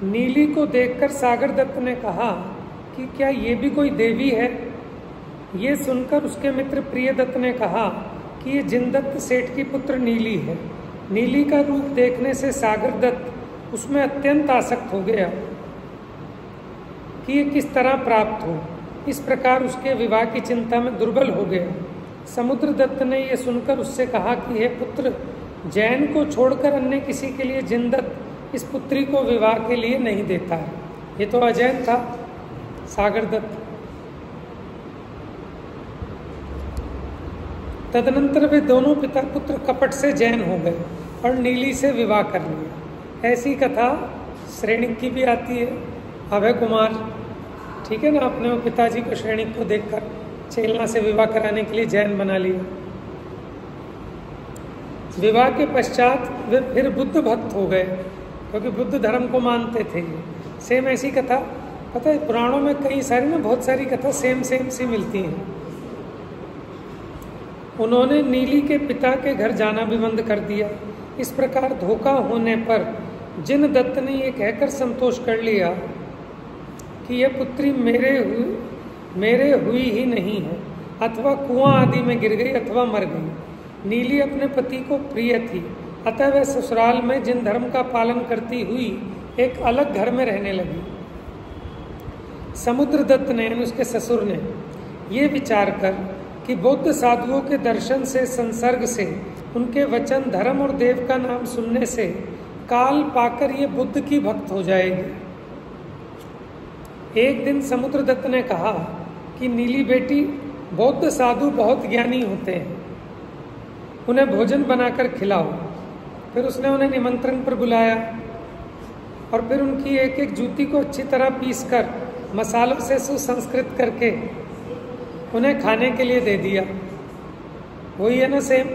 नीली को देखकर सागर दत्त ने कहा कि क्या ये भी कोई देवी है। ये सुनकर उसके मित्र प्रियदत्त ने कहा कि ये जिनदत्त सेठ की पुत्र नीली है। नीली का रूप देखने से सागर दत्त उसमें अत्यंत आसक्त हो गया कि ये किस तरह प्राप्त हो। इस प्रकार उसके विवाह की चिंता में दुर्बल हो गया। समुद्र दत्त ने यह सुनकर उससे कहा कि हे पुत्र, जैन को छोड़कर अन्य किसी के लिए जिनदत्त इस पुत्री को विवाह के लिए नहीं देता है। ये तो अजैन था सागर दत्त। तदनंतर वे दोनों पिता पुत्र कपट से जैन हो गए और नीली से विवाह कर लिया। ऐसी कथा श्रेणिक की भी आती है। अभय कुमार, ठीक है ना, अपने वो पिताजी को श्रेणिक को देखकर चेलना से विवाह कराने के लिए जैन बना लिया। विवाह के पश्चात वे फिर बुद्ध भक्त हो गए क्योंकि बुद्ध धर्म को मानते थे। सेम ऐसी कथा पता है पुराणों में कई सारी ना, बहुत सारी कथा सेम सी मिलती हैं। उन्होंने नीली के पिता के घर जाना भी बंद कर दिया। इस प्रकार धोखा होने पर जिन दत्त ने ये कहकर संतोष कर लिया कि यह पुत्री मेरे हुई ही नहीं है, अथवा कुआं आदि में गिर गई अथवा मर गई। नीली अपने पति को प्रिय थी, अतः वह ससुराल में जिन धर्म का पालन करती हुई एक अलग घर में रहने लगी। समुद्र दत्त ने, उसके ससुर ने, ये विचार कर कि बौद्ध साधुओं के दर्शन से, संसर्ग से, उनके वचन, धर्म और देव का नाम सुनने से काल पाकर ये बुद्ध की भक्त हो जाएगी। एक दिन समुद्र दत्त ने कहा कि नीली बेटी, बौद्ध साधु बहुत ज्ञानी होते हैं, उन्हें भोजन बनाकर खिलाओ। फिर उसने उन्हें निमंत्रण पर बुलाया और फिर उनकी एक एक जूती को अच्छी तरह पीसकर मसालों से सुसंस्कृत करके उन्हें खाने के लिए दे दिया। वही है ना सेम।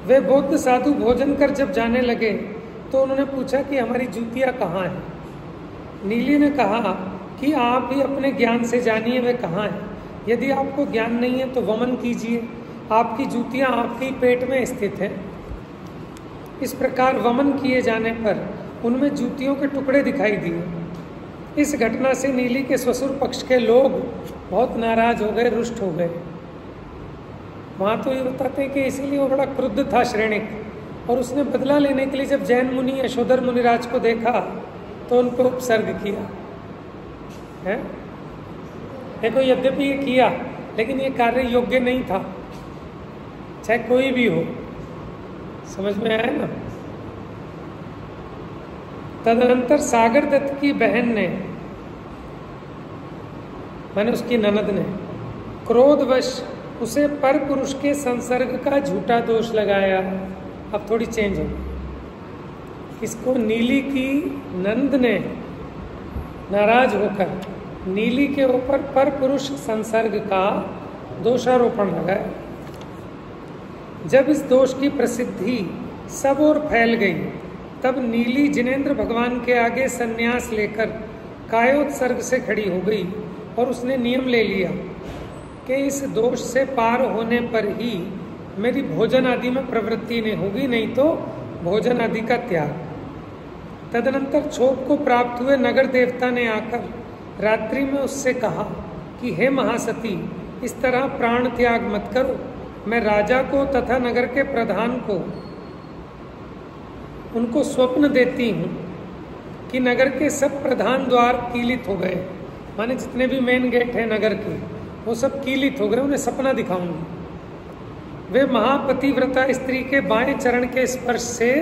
वे बौद्ध साधु भोजन कर जब जाने लगे तो उन्होंने पूछा कि हमारी जूतियां कहाँ हैं। नीली ने कहा कि आप ही अपने ज्ञान से जानिए वे कहाँ हैं। यदि आपको ज्ञान नहीं है तो वमन कीजिए, आपकी जूतियां आपके पेट में स्थित हैं। इस प्रकार वमन किए जाने पर उनमें जूतियों के टुकड़े दिखाई दिए। इस घटना से नीली के ससुर पक्ष के लोग बहुत नाराज हो गए, रुष्ट हो गए। वहाँ तो ये बताते हैं कि इसीलिए वो बड़ा क्रुद्ध था श्रेणिक, और उसने बदला लेने के लिए जब जैन मुनि यशोधर मुनिराज को देखा तो उनको उपसर्ग किया है। देखो, यद्यपि ये किया लेकिन ये कार्य योग्य नहीं था, चाहे कोई भी हो। समझ में आया ना। तदनंतर सागर दत्त की बहन ने, मैंने उसकी ननद ने, क्रोधवश उसे पर पुरुष के संसर्ग का झूठा दोष लगाया। अब थोड़ी चेंज हो। इसको नीली की नंद ने नाराज होकर नीली के ऊपर पर पुरुष संसर्ग का दोषारोपण लगाया। जब इस दोष की प्रसिद्धि सब ओर फैल गई तब नीली जिनेंद्र भगवान के आगे संन्यास लेकर कायोत्सर्ग से खड़ी हो गई और उसने नियम ले लिया कि इस दोष से पार होने पर ही मेरी भोजन आदि में प्रवृत्ति नहीं होगी, नहीं तो भोजन आदि का त्याग। तदनंतर क्षोभ को प्राप्त हुए नगर देवता ने आकर रात्रि में उससे कहा कि हे महासती, इस तरह प्राण त्याग मत करो। मैं राजा को तथा नगर के प्रधान को उनको स्वप्न देती हूँ कि नगर के सब प्रधान द्वार कीलित हो गए, माने जितने भी मेन गेट हैं नगर के वो सब कीलित हो गए। उन्हें सपना दिखाऊंगी। वे महापतिव्रता स्त्री के बाएं चरण के स्पर्श से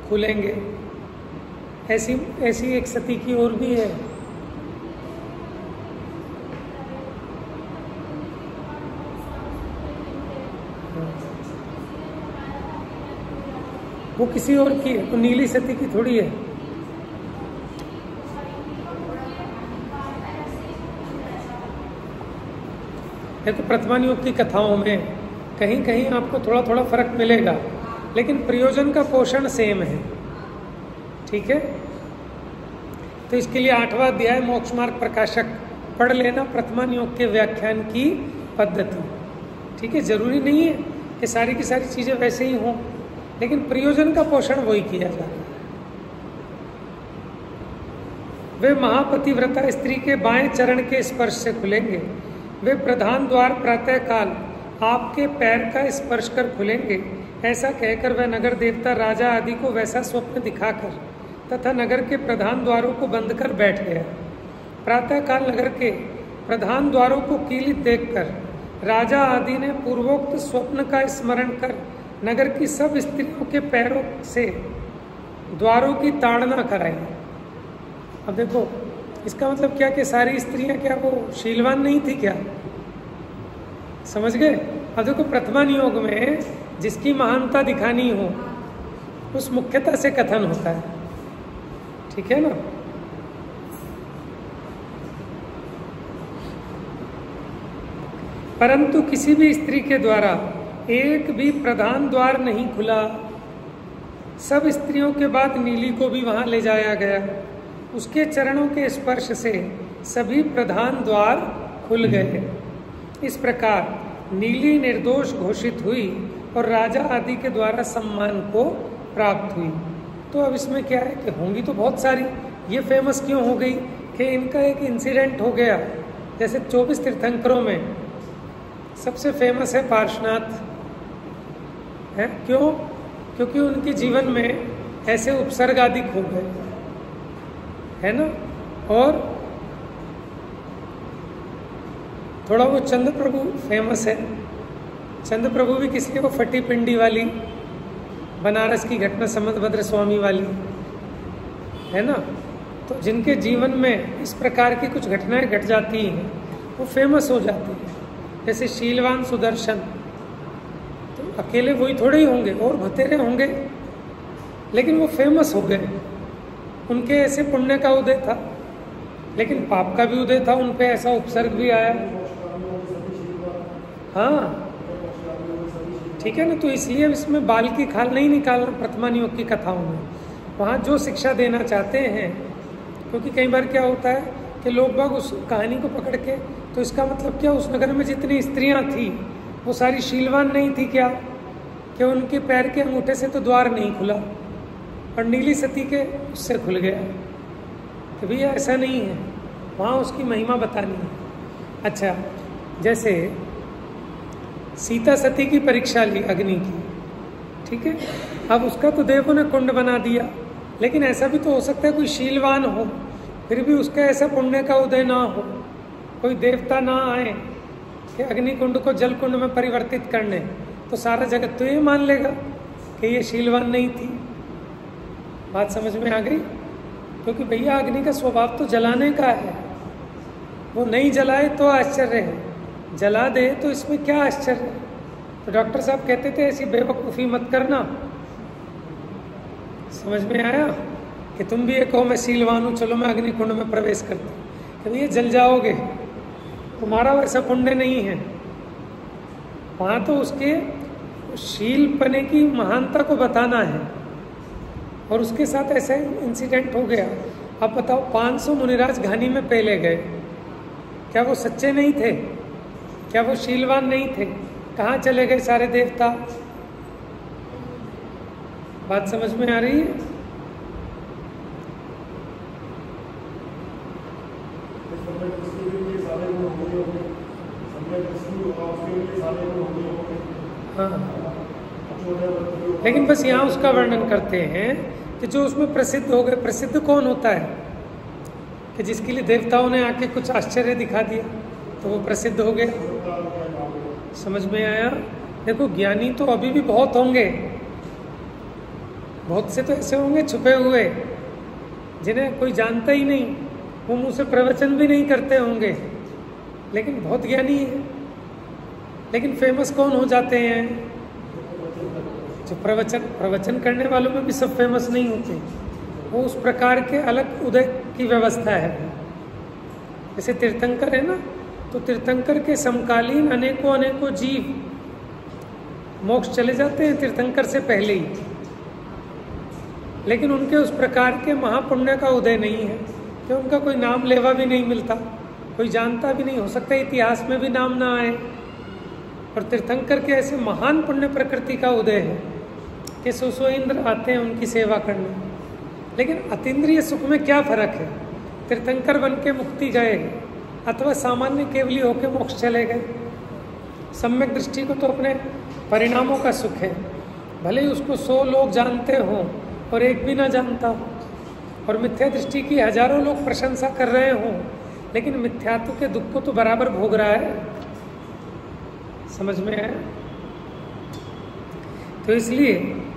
खुलेंगे। ऐसी एक सती की ओर भी है। वो किसी और की है, तो नीली सती की थोड़ी है। ये तो प्रथमान युग की कथाओं में कहीं कहीं आपको थोड़ा थोड़ा फर्क मिलेगा, लेकिन प्रयोजन का पोषण सेम है। ठीक है, तो इसके लिए 8वां अध्याय मोक्ष मार्ग प्रकाशक पढ़ लेना, प्रथमान योग के व्याख्यान की पद्धति। ठीक है, जरूरी नहीं है कि सारी की सारी चीजें वैसे ही हों, लेकिन प्रयोजन का पोषण वही किया जाता है। वे महापतिव्रता स्त्री के बाएं चरण के स्पर्श से खुलेंगे। वे प्रधान द्वार प्रातःकाल आपके पैर का स्पर्श कर खुलेंगे। ऐसा कहकर वह नगर देवता राजा आदि को वैसा स्वप्न दिखाकर तथा नगर के प्रधान द्वारों को बंद कर बैठ गया। प्रातःकाल नगर के प्रधान द्वारों को कीलित देखकर राजा आदि ने पूर्वोक्त स्वप्न का स्मरण कर नगर की सब स्त्रियों के पैरों से द्वारों की ताड़ना कराई। अब देखो इसका मतलब क्या कि सारी स्त्रियां क्या वो शीलवान नहीं थी क्या? समझ गए? अब देखो प्रथमा नियोग में जिसकी महानता दिखानी हो उस मुख्यता से कथन होता है, ठीक है ना। परंतु किसी भी स्त्री के द्वारा एक भी प्रधान द्वार नहीं खुला। सब स्त्रियों के बाद नीली को भी वहां ले जाया गया। उसके चरणों के स्पर्श से सभी प्रधान द्वार खुल गए। इस प्रकार नीली निर्दोष घोषित हुई और राजा आदि के द्वारा सम्मान को प्राप्त हुई। तो अब इसमें क्या है कि होंगी तो बहुत सारी, ये फेमस क्यों हो गई कि इनका एक इंसिडेंट हो गया। जैसे 24 तीर्थंकरों में सबसे फेमस है पार्श्वनाथ है। क्यों? क्योंकि उनके जीवन में ऐसे उपसर्ग आदि हो गए, है ना। और थोड़ा वो चंद्र प्रभु फेमस है। चंद्र प्रभु भी किस लिए? वो फटी पिंडी वाली बनारस की घटना समंतभद्र स्वामी वाली, है ना। तो जिनके जीवन में इस प्रकार की कुछ घटनाएं घट जाती हैं वो फेमस हो जाती हैं। जैसे शीलवान सुदर्शन, तो अकेले वही थोड़े ही होंगे, और बतेरे होंगे, लेकिन वो फेमस हो गए। उनके ऐसे पुण्य का उदय था, लेकिन पाप का भी उदय था, उन पे ऐसा उपसर्ग भी आया। हाँ ठीक है ना। तो इसलिए इसमें बाल की खाल नहीं निकालना प्रथमा नियोग की कथाओं में। वहाँ जो शिक्षा देना चाहते हैं, क्योंकि कई बार क्या होता है कि लोग बाग उस कहानी को पकड़ के, तो इसका मतलब क्या उस नगर में जितनी स्त्रियां थी वो सारी शीलवान नहीं थी क्या? कि उनके पैर के अंगूठे से तो द्वार नहीं खुला और नीली सती के उससे खुल गया। तो भैया ऐसा नहीं है, वहाँ उसकी महिमा बतानी है। अच्छा, जैसे सीता सती की परीक्षा ली अग्नि की, ठीक है। अब उसका तो देवों ने कुंड बना दिया, लेकिन ऐसा भी तो हो सकता है कोई शीलवान हो फिर भी उसका ऐसा पुण्य का उदय ना हो, कोई देवता ना आए कि अग्नि कुंड को जल कुंड में परिवर्तित करने, तो सारा जगत तो ये मान लेगा कि ये शीलवान नहीं थी। बात समझ में आ गई? क्योंकि भैया अग्नि का स्वभाव तो जलाने का है, वो नहीं जलाए तो आश्चर्य है, जला दे तो इसमें क्या आश्चर्य है। तो डॉक्टर साहब कहते थे ऐसी बेवकूफ़ी मत करना। समझ में आया कि तुम भी ये कहो मैं शीलवान हूँ, चलो मैं अग्नि कुंड में प्रवेश करता हूँ, तो ये जल जाओगे, तुम्हारा वैसा पुण्य नहीं है। वहाँ तो उसके शीलपने की महानता को बताना है, और उसके साथ ऐसा इंसिडेंट हो गया। अब बताओ 500 मुनिराज घानी में पहले गए, क्या वो सच्चे नहीं थे? क्या वो शीलवान नहीं थे? कहाँ चले गए सारे देवता? बात समझ में आ रही है? हाँ, लेकिन बस यहाँ उसका वर्णन करते हैं कि जो उसमें प्रसिद्ध हो गए। प्रसिद्ध कौन होता है? कि जिसके लिए देवताओं ने आके कुछ आश्चर्य दिखा दिया तो वो प्रसिद्ध हो गया। समझ में आया? देखो ज्ञानी तो अभी भी बहुत होंगे, बहुत से तो ऐसे होंगे छुपे हुए जिन्हें कोई जानता ही नहीं, वो मुँह से प्रवचन भी नहीं करते होंगे, लेकिन बहुत ज्ञानी है। लेकिन फेमस कौन हो जाते हैं? जो प्रवचन करने वालों में भी सब फेमस नहीं होते, वो उस प्रकार के अलग उदय की व्यवस्था है। जैसे तीर्थंकर है ना, तो तीर्थंकर के समकालीन अनेकों जीव मोक्ष चले जाते हैं तीर्थंकर से पहले ही, लेकिन उनके उस प्रकार के महापुण्य का उदय नहीं है कि उनका कोई नाम लेवा भी नहीं मिलता, कोई जानता भी नहीं, हो सकता है इतिहास में भी नाम ना आए। और तीर्थंकर के ऐसे महान पुण्य प्रकृति का उदय है कि सो इंद्र आते हैं उनकी सेवा करने। लेकिन अतीन्द्रिय सुख में क्या फर्क है? तीर्थंकर बन के मुक्ति गए अथवा सामान्य केवली होके मोक्ष चले गए। सम्यक दृष्टि को तो अपने परिणामों का सुख है, भले ही उसको 100 लोग जानते हों और एक भी ना जानता हो, और मिथ्या दृष्टि की हजारों लोग प्रशंसा कर रहे हों, लेकिन मिथ्यात्व के दुख को तो बराबर भोग रहा है। समझ में आया? तो इसलिए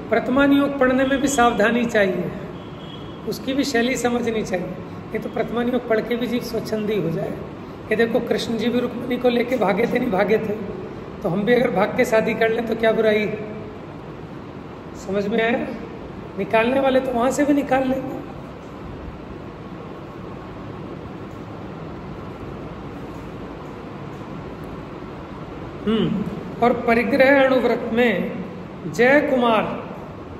प्रथमान योग पढ़ने में भी सावधानी चाहिए, उसकी भी शैली समझनी चाहिए। ये तो प्रथमान योग पढ़ के भी जीव स्वच्छंदी हो जाए। ये देखो कृष्ण जी भी रुक्मिणी को लेके भागे थे, नहीं भागे थे, तो हम भी अगर भाग के शादी कर लें तो क्या बुराई? समझ में आया? निकालने वाले तो वहां से भी निकाल लेंगे। और परिग्रह अणुव्रत में जय कुमार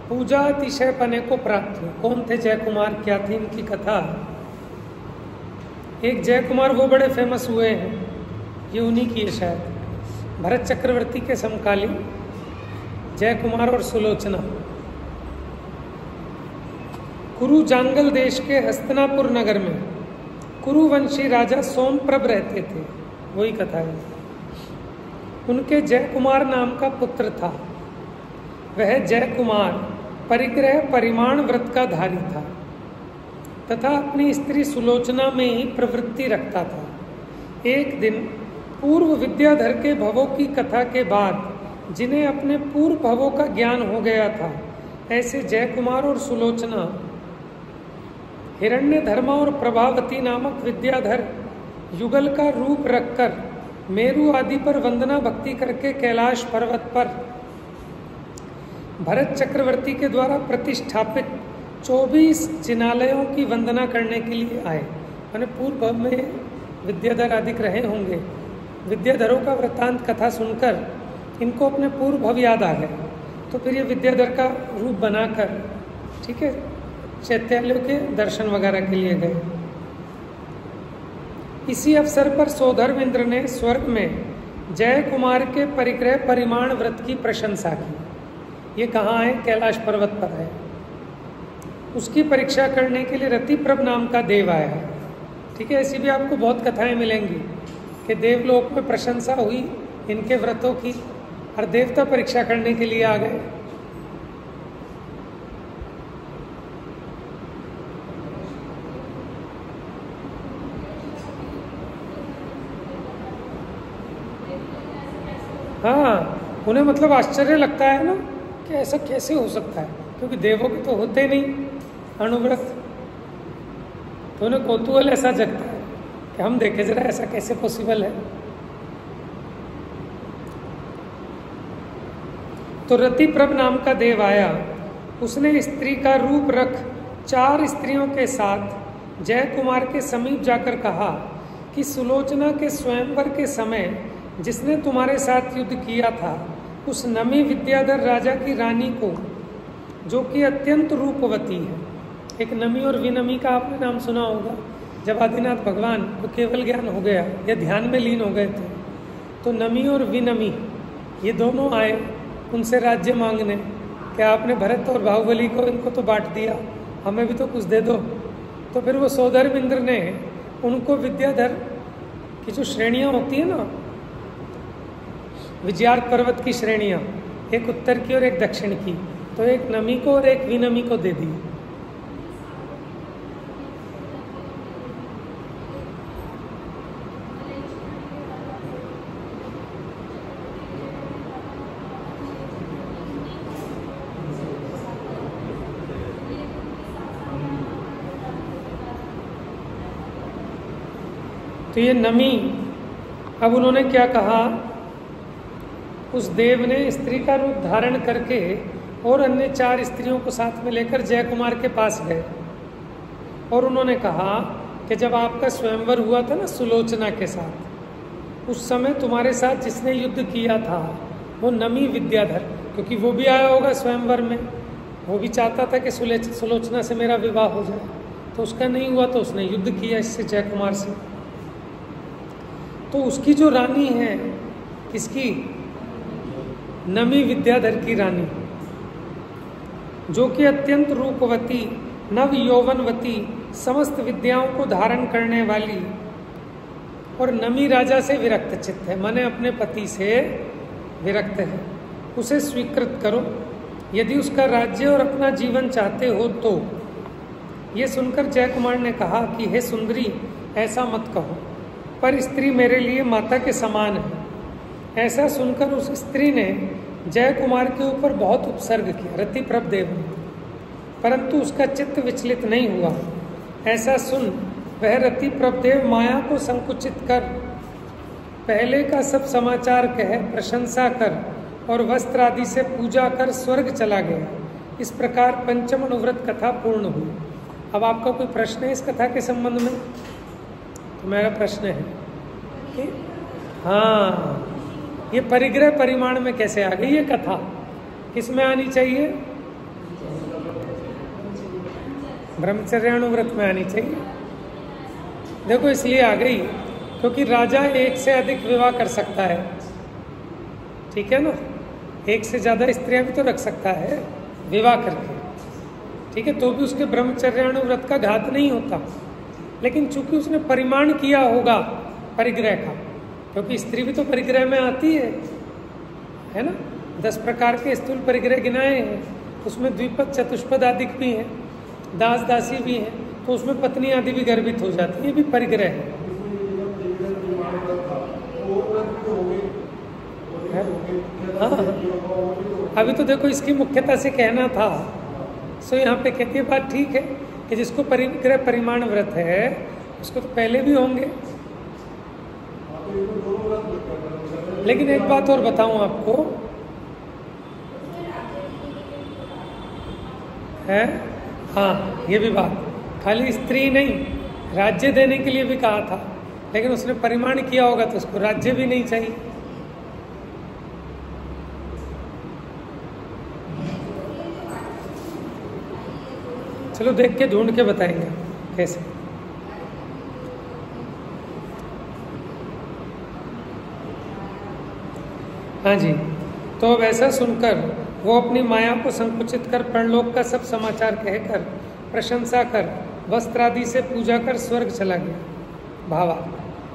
पूजा अतिशय पने को प्राप्त हुआ। कौन थे जय कुमार, क्या थी इनकी कथा? एक जय कुमार वो बड़े फेमस हुए हैं, ये उन्हीं की है शायद, भरत चक्रवर्ती के समकालीन जय कुमार और सुलोचना। कुरु जांगल देश के हस्तिनापुर नगर में कुरुवंशी राजा सोमप्रभ रहते थे, वही कथा है। उनके जय कुमार नाम का पुत्र था। वह जय कुमार परिग्रह परिमाण व्रत का धारी था तथा अपनी स्त्री सुलोचना में ही प्रवृत्ति रखता था। एक दिन पूर्व विद्याधर के भवों की कथा के बाद जिन्हें अपने पूर्व भवों का ज्ञान हो गया था, ऐसे जय कुमार और सुलोचना हिरण्यधर्मा और प्रभावती नामक विद्याधर युगल का रूप रखकर मेरु आदि पर वंदना भक्ति करके कैलाश पर्वत पर भरत चक्रवर्ती के द्वारा प्रतिष्ठापित 24 जिनालयों की वंदना करने के लिए आए। मैंने पूर्व में विद्याधर आदि रहे होंगे। विद्याधरों का वृत्तांत कथा सुनकर इनको अपने पूर्व भव याद आ गए, तो फिर ये विद्याधर का रूप बनाकर, ठीक है, चैत्यालयों के दर्शन वगैरह के लिए गए। इसी अवसर पर सोधर्म इंद्र ने स्वर्ग में जय कुमार के परिग्रह परिमाण व्रत की प्रशंसा की। ये कहाँ है? कैलाश पर्वत पर है। उसकी परीक्षा करने के लिए रतिप्रभ नाम का देव आया। ठीक है, ऐसी भी आपको बहुत कथाएं मिलेंगी कि देवलोक में प्रशंसा हुई इनके व्रतों की और देवता परीक्षा करने के लिए आ गए। हाँ, उन्हें मतलब आश्चर्य लगता है ना कि ऐसा कैसे हो सकता है, क्योंकि देवों के तो होते नहीं अणुव्रत, तो उन्हें कौतूहल ऐसा जगता है कि हम देखें जरा ऐसा कैसे पॉसिबल है। तो रतिप्रभ नाम का देव आया। उसने स्त्री का रूप रख 4 स्त्रियों के साथ जय कुमार के समीप जाकर कहा कि सुलोचना के स्वयंवर के समय जिसने तुम्हारे साथ युद्ध किया था, उस नमी विद्याधर राजा की रानी को, जो कि अत्यंत रूपवती है। एक नमी और विनमी का आपने नाम सुना होगा। जब आदिनाथ भगवान को केवल ज्ञान हो गया या ध्यान में लीन हो गए थे, तो नमी और विनमी ये दोनों आए उनसे राज्य मांगने कि आपने भरत और बाहुबली को इनको तो बांट दिया, हमें भी तो कुछ दे दो। तो फिर वो सोधर्म इंद्र ने उनको विद्याधर की जो श्रेणियाँ होती है ना, विजयार्क पर्वत की श्रेणियाँ, एक उत्तर की और एक दक्षिण की, तो एक नमी को और एक विनमी को दे दी। तो ये नमी, अब उन्होंने क्या कहा, उस देव ने स्त्री का रूप धारण करके और अन्य 4 स्त्रियों को साथ में लेकर जय कुमार के पास गए और उन्होंने कहा कि जब आपका स्वयंवर हुआ था ना सुलोचना के साथ, उस समय तुम्हारे साथ जिसने युद्ध किया था वो नमी विद्याधर, क्योंकि वो भी आया होगा स्वयंवर में, वो भी चाहता था कि सुलोचना से मेरा विवाह हो जाए, तो उसका नहीं हुआ तो उसने युद्ध किया इससे, जय कुमार से। तो उसकी जो रानी है, किसकी? नमी विद्याधर की रानी, जो कि अत्यंत रूपवती, नव यौवनवती समस्त विद्याओं को धारण करने वाली और नमी राजा से विरक्त चित्त है, माने अपने पति से विरक्त है, उसे स्वीकृत करो। यदि उसका राज्य और अपना जीवन चाहते हो तो। ये सुनकर जयकुमार ने कहा कि हे सुंदरी, ऐसा मत कहो, पर स्त्री मेरे लिए माता के समान है। ऐसा सुनकर उस स्त्री ने जयकुमार के ऊपर बहुत उपसर्ग किया, रति प्रभदेव ने, परंतु उसका चित्त विचलित नहीं हुआ। ऐसा सुन वह रति प्रभदेव माया को संकुचित कर पहले का सब समाचार कह प्रशंसा कर और वस्त्र आदि से पूजा कर स्वर्ग चला गया। इस प्रकार पंचम अनुव्रत कथा पूर्ण हुई। अब आपका कोई प्रश्न है इस कथा के संबंध में? तो मेरा प्रश्न है कि हाँ, ये परिग्रह परिमाण में कैसे आ गई ये कथा? किसमें आनी चाहिए? ब्रह्मचर्यानुव्रत में आनी चाहिए। देखो इसलिए आ गई क्योंकि राजा एक से अधिक विवाह कर सकता है, ठीक है ना, एक से ज्यादा स्त्रियां भी तो रख सकता है विवाह करके, ठीक है, तो भी उसके ब्रह्मचर्यानुव्रत का घात नहीं होता। लेकिन चूंकि उसने परिमाण किया होगा परिग्रह का, क्योंकि स्त्री भी तो परिग्रह में आती है ना, 10 प्रकार के स्थूल परिग्रह गिनाए हैं, उसमें द्विपद चतुष्पद आदि भी हैं, दास दासी भी हैं, तो उसमें पत्नी आदि भी गर्भित हो जाती है, ये भी परिग्रह है। हाँ, अभी तो देखो इसकी मुख्यता से कहना था, सो यहाँ पे कहती है बात ठीक है कि जिसको परिग्रह परिमाण व्रत है उसको तो पहले भी होंगे। लेकिन एक बात और बताऊं आपको, है हाँ, ये भी बात, खाली स्त्री नहीं, राज्य देने के लिए भी कहा था, लेकिन उसने परिमाण किया होगा तो उसको राज्य भी नहीं चाहिए। चलो देख के ढूंढ के बताएंगे कैसे। हाँ जी, तो अब ऐसा सुनकर वो अपनी माया को संकुचित कर परलोक का सब समाचार कहकर प्रशंसा कर वस्त्र आदि से पूजा कर स्वर्ग चला गया। भावा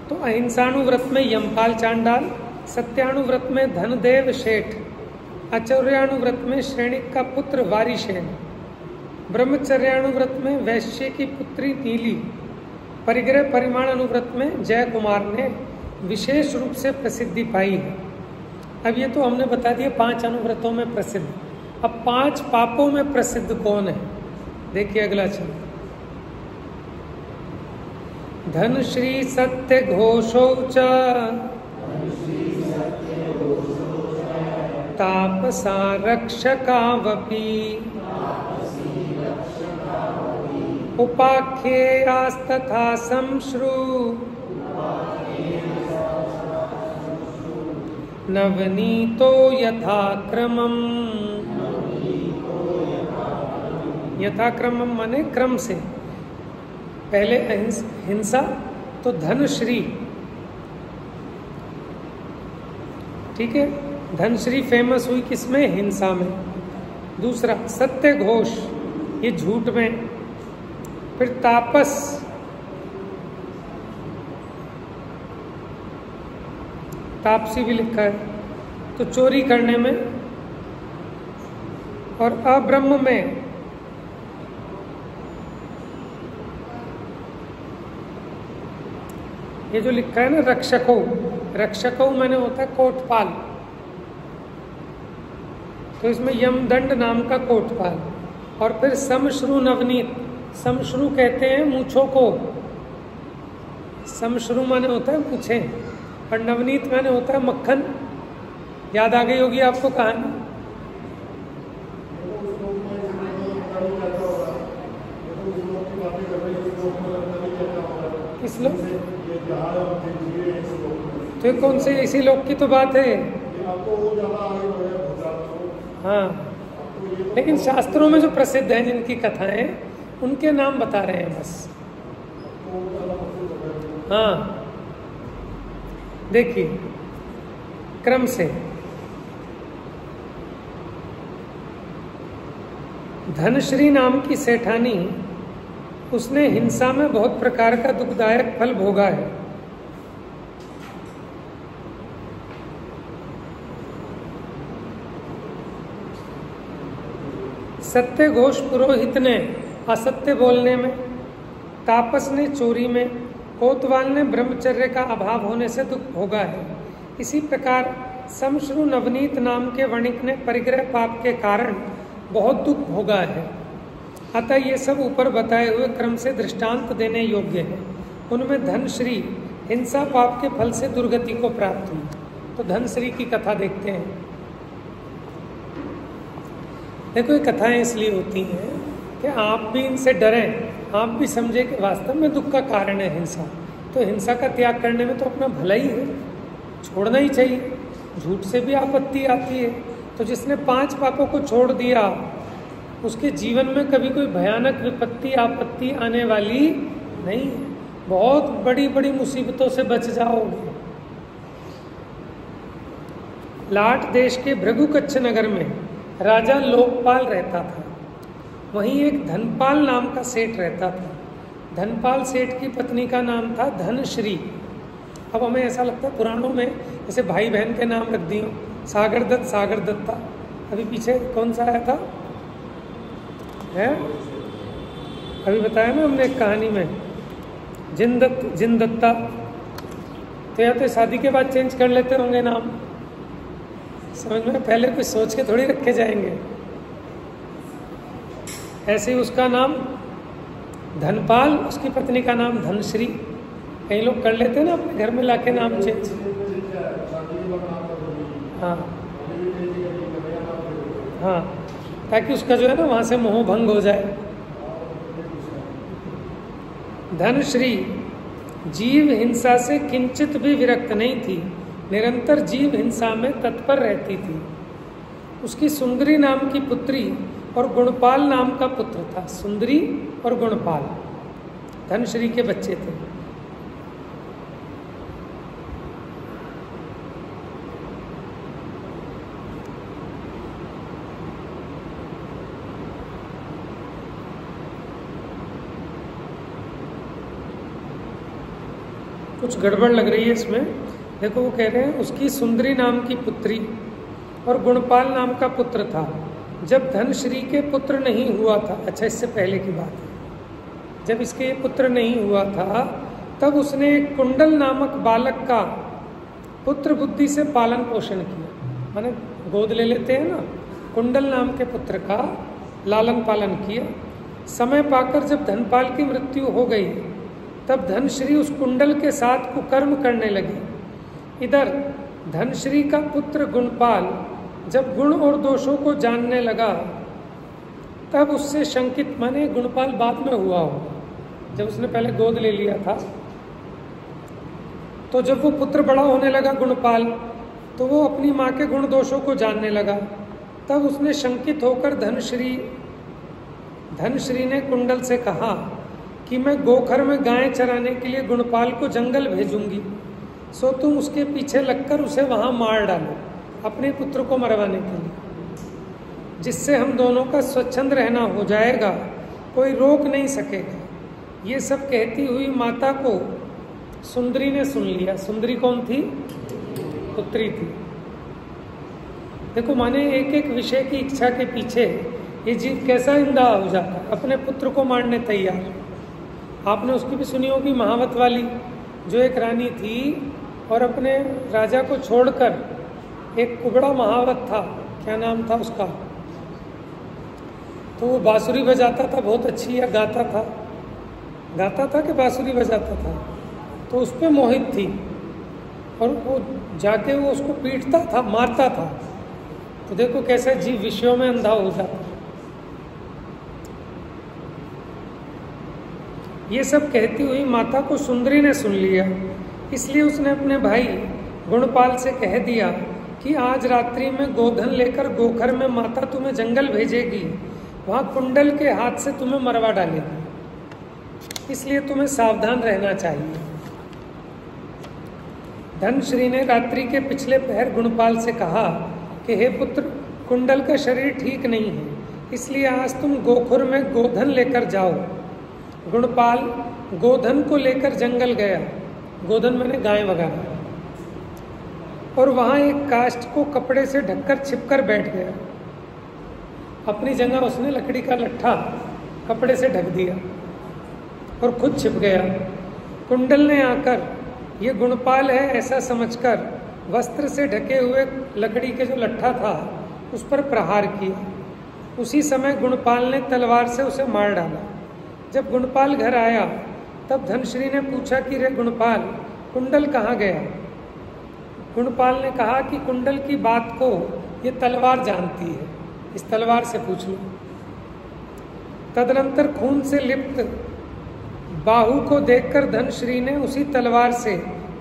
तो अहिंसानुव्रत में यमपाल चांडाल, सत्यानुव्रत में धनदेव शेठ, आचर्यानुव्रत में श्रेणिक का पुत्र वारिशेन, ब्रह्मचर्यानुव्रत में वैश्य की पुत्री नीली, परिग्रह परिमाण अनुव्रत में जय कुमार ने विशेष रूप से प्रसिद्धि पाई है। अब ये तो हमने बता दिया 5 अनुव्रतों में प्रसिद्ध। अब 5 पापों में प्रसिद्ध कौन है? देखिए अगला चल, धन श्री सत्य घोषो च तापसा रक्षकावपि उपाख्येयास्तथा संश्रु नवनीतो यथाक्रमम्। यथाक्रमम् माने क्रम से, पहले हिंसा तो धनश्री, ठीक है, धनश्री फेमस हुई किसमें? हिंसा में। दूसरा सत्य घोष, ये झूठ में। फिर तापस, तापसी भी लिखा है, तो चोरी करने में। और अब्रह्म में ये जो लिखा है ना रक्षको, रक्षको मैंने होता है कोटपाल, तो इसमें यमदंड नाम का कोटपाल। और फिर समश्रु नवनीत, समश्रु कहते हैं मूछों को, समश्रु माने होता है मूछे, और नवनीत माने होता है मक्खन। याद आ गई होगी आपको कहानी। किस लोग? तो कौन से? इसी लोग की तो बात है। हाँ, लेकिन शास्त्रों में जो प्रसिद्ध हैं जिनकी कथाएं, उनके नाम बता रहे हैं बस। हाँ देखिए क्रम से, धनश्री नाम की सेठानी उसने हिंसा में बहुत प्रकार का दुखदायक फल भोगा है। सत्य घोष पुरोहित ने असत्य बोलने में, तापस ने चोरी में, कोतवाल ने ब्रह्मचर्य का अभाव होने से दुख भोगा है। इसी प्रकार समश्रु नवनीत नाम के वणिक ने परिग्रह पाप के कारण बहुत दुख भोगा है। अतः ये सब ऊपर बताए हुए क्रम से दृष्टांत देने योग्य है। उनमें धनश्री हिंसा पाप के फल से दुर्गति को प्राप्त हुई। तो धनश्री की कथा देखते हैं। देखो, ये कथाएं इसलिए होती हैं कि आप भी इनसे डरें, आप भी समझे कि वास्तव में दुख का कारण है हिंसा। तो हिंसा का त्याग करने में तो अपना भला ही है, छोड़ना ही चाहिए। झूठ से भी आपत्ति आती है। तो जिसने 5 पापों को छोड़ दिया, उसके जीवन में कभी कोई भयानक विपत्ति आपत्ति आने वाली नहीं। बहुत बड़ी बड़ी मुसीबतों से बच जाओगे। लाट देश के भृगुकच्छ नगर में राजा लोकपाल रहता था। वहीं एक धनपाल नाम का सेठ रहता था। धनपाल सेठ की पत्नी का नाम था धनश्री। अब हमें ऐसा लगता है पुराणों में जैसे भाई बहन के नाम रख दिए, सागर दत्ता। अभी पीछे कौन सा आया था है, अभी बताया ना हमने एक कहानी में, जिनदत्ता। तो या तो शादी के बाद चेंज कर लेते होंगे नाम, समझ में, पहले कुछ सोच के थोड़ी रखे जाएंगे। ऐसे ही उसका नाम धनपाल, उसकी पत्नी का नाम धनश्री। कई लोग कर लेते हैं ना अपने घर में लाके नाम चेंज। हाँ, ताकि उसका जो है ना वहां से मोह भंग हो जाए। धनश्री जीव हिंसा से किंचित भी विरक्त नहीं थी, निरंतर जीव हिंसा में तत्पर रहती थी। उसकी सुंदरी नाम की पुत्री और गुणपाल नाम का पुत्र था। सुंदरी और गुणपाल धनश्री के बच्चे थे। कुछ गड़बड़ लग रही है इसमें। देखो, वो कह रहे हैं उसकी सुंदरी नाम की पुत्री और गुणपाल नाम का पुत्र था। जब धनश्री के पुत्र नहीं हुआ था, अच्छा इससे पहले की बात है, जब इसके पुत्र नहीं हुआ था तब उसने एक कुंडल नामक बालक का पुत्र बुद्धि से पालन पोषण किया। माने गोद ले लेते हैं ना, कुंडल नाम के पुत्र का लालन पालन किया। समय पाकर जब धनपाल की मृत्यु हो गई तब धनश्री उस कुंडल के साथ कुकर्म करने लगी। इधर धनश्री का पुत्र गुणपाल जब गुण और दोषों को जानने लगा तब उससे शंकित, माने गुणपाल बाद में हुआ हो, जब उसने पहले गोद ले लिया था, तो जब वो पुत्र बड़ा होने लगा गुणपाल, तो वो अपनी माँ के गुण दोषों को जानने लगा। तब उसने शंकित होकर धनश्री ने कुंडल से कहा कि मैं गोखर में गायें चराने के लिए गुणपाल को जंगल भेजूंगी, सो तुम उसके पीछे लगकर उसे वहां मार डालो अपने पुत्र को मरवाने के लिए, जिससे हम दोनों का स्वच्छंद रहना हो जाएगा, कोई रोक नहीं सकेगा। ये सब कहती हुई माता को सुंदरी ने सुन लिया। सुंदरी कौन थी? पुत्री थी। देखो, माने एक एक विषय की इच्छा के पीछे ये जीव कैसा इंदा हो जाता, अपने पुत्र को मारने तैयार। आपने उसकी भी सुनी होगी, महावत वाली, जो एक रानी थी और अपने राजा को छोड़कर एक कुबड़ा महावत था, क्या नाम था उसका, तो वो बांसुरी बजाता था बहुत अच्छी, या गाता था कि बांसुरी बजाता था, तो उस पर मोहित थी और वो जाके वो उसको पीटता था, मारता था। तो देखो कैसे जीव विषयों में अंधा हो जाता। ये सब कहती हुई माता को सुंदरी ने सुन लिया, इसलिए उसने अपने भाई गुणपाल से कह दिया कि आज रात्रि में गोधन लेकर गोखर में माता तुम्हें जंगल भेजेगी, वहां कुंडल के हाथ से तुम्हें मरवा डालेगी, इसलिए तुम्हें सावधान रहना चाहिए। धनश्री ने रात्रि के पिछले पहर गुणपाल से कहा कि हे पुत्र, कुंडल का शरीर ठीक नहीं है, इसलिए आज तुम गोखुर में गोधन लेकर जाओ। गुणपाल गोधन को लेकर जंगल गया। गोधन मैंने गाय वगैरह। और वहां एक काष्ठ को कपड़े से ढककर छिपकर बैठ गया। अपनी जगह उसने लकड़ी का लट्ठा कपड़े से ढक दिया और खुद छिप गया। कुंडल ने आकर ये गुणपाल है ऐसा समझकर वस्त्र से ढके हुए लकड़ी के जो लट्ठा था उस पर प्रहार किया। उसी समय गुणपाल ने तलवार से उसे मार डाला। जब गुणपाल घर आया तब धनश्री ने पूछा कि रे गुणपाल, कुंडल कहाँ गया? गुणपाल ने कहा कि कुंडल की बात को ये तलवार जानती है, इस तलवार से पूछ लो। तदनंतर खून से लिप्त बाहु को देखकर धनश्री ने उसी तलवार से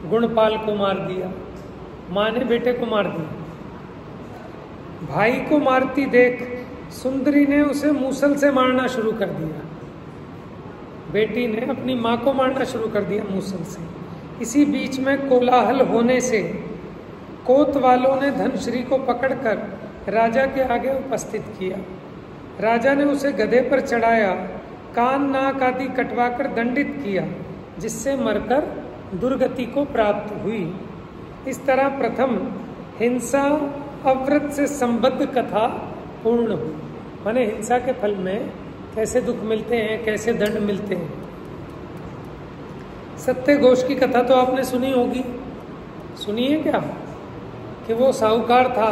गुणपाल को मार दिया। माँ ने बेटे को मार दिया। भाई को मारती देख सुंदरी ने उसे मूसल से मारना शुरू कर दिया। बेटी ने अपनी माँ को मारना शुरू कर दिया मूसल से। इसी बीच में कोलाहल होने से कोतवालों ने धनश्री को पकड़कर राजा के आगे उपस्थित किया। राजा ने उसे गधे पर चढ़ाया, कान नाक आदि कटवाकर दंडित किया, जिससे मरकर दुर्गति को प्राप्त हुई। इस तरह प्रथम हिंसा अव्रत से संबद्ध कथा पूर्ण हुई। माने हिंसा के फल में कैसे दुख मिलते हैं, कैसे दंड मिलते हैं। सत्य घोष की कथा तो आपने सुनी होगी। सुनिए क्या कि वो साहूकार था,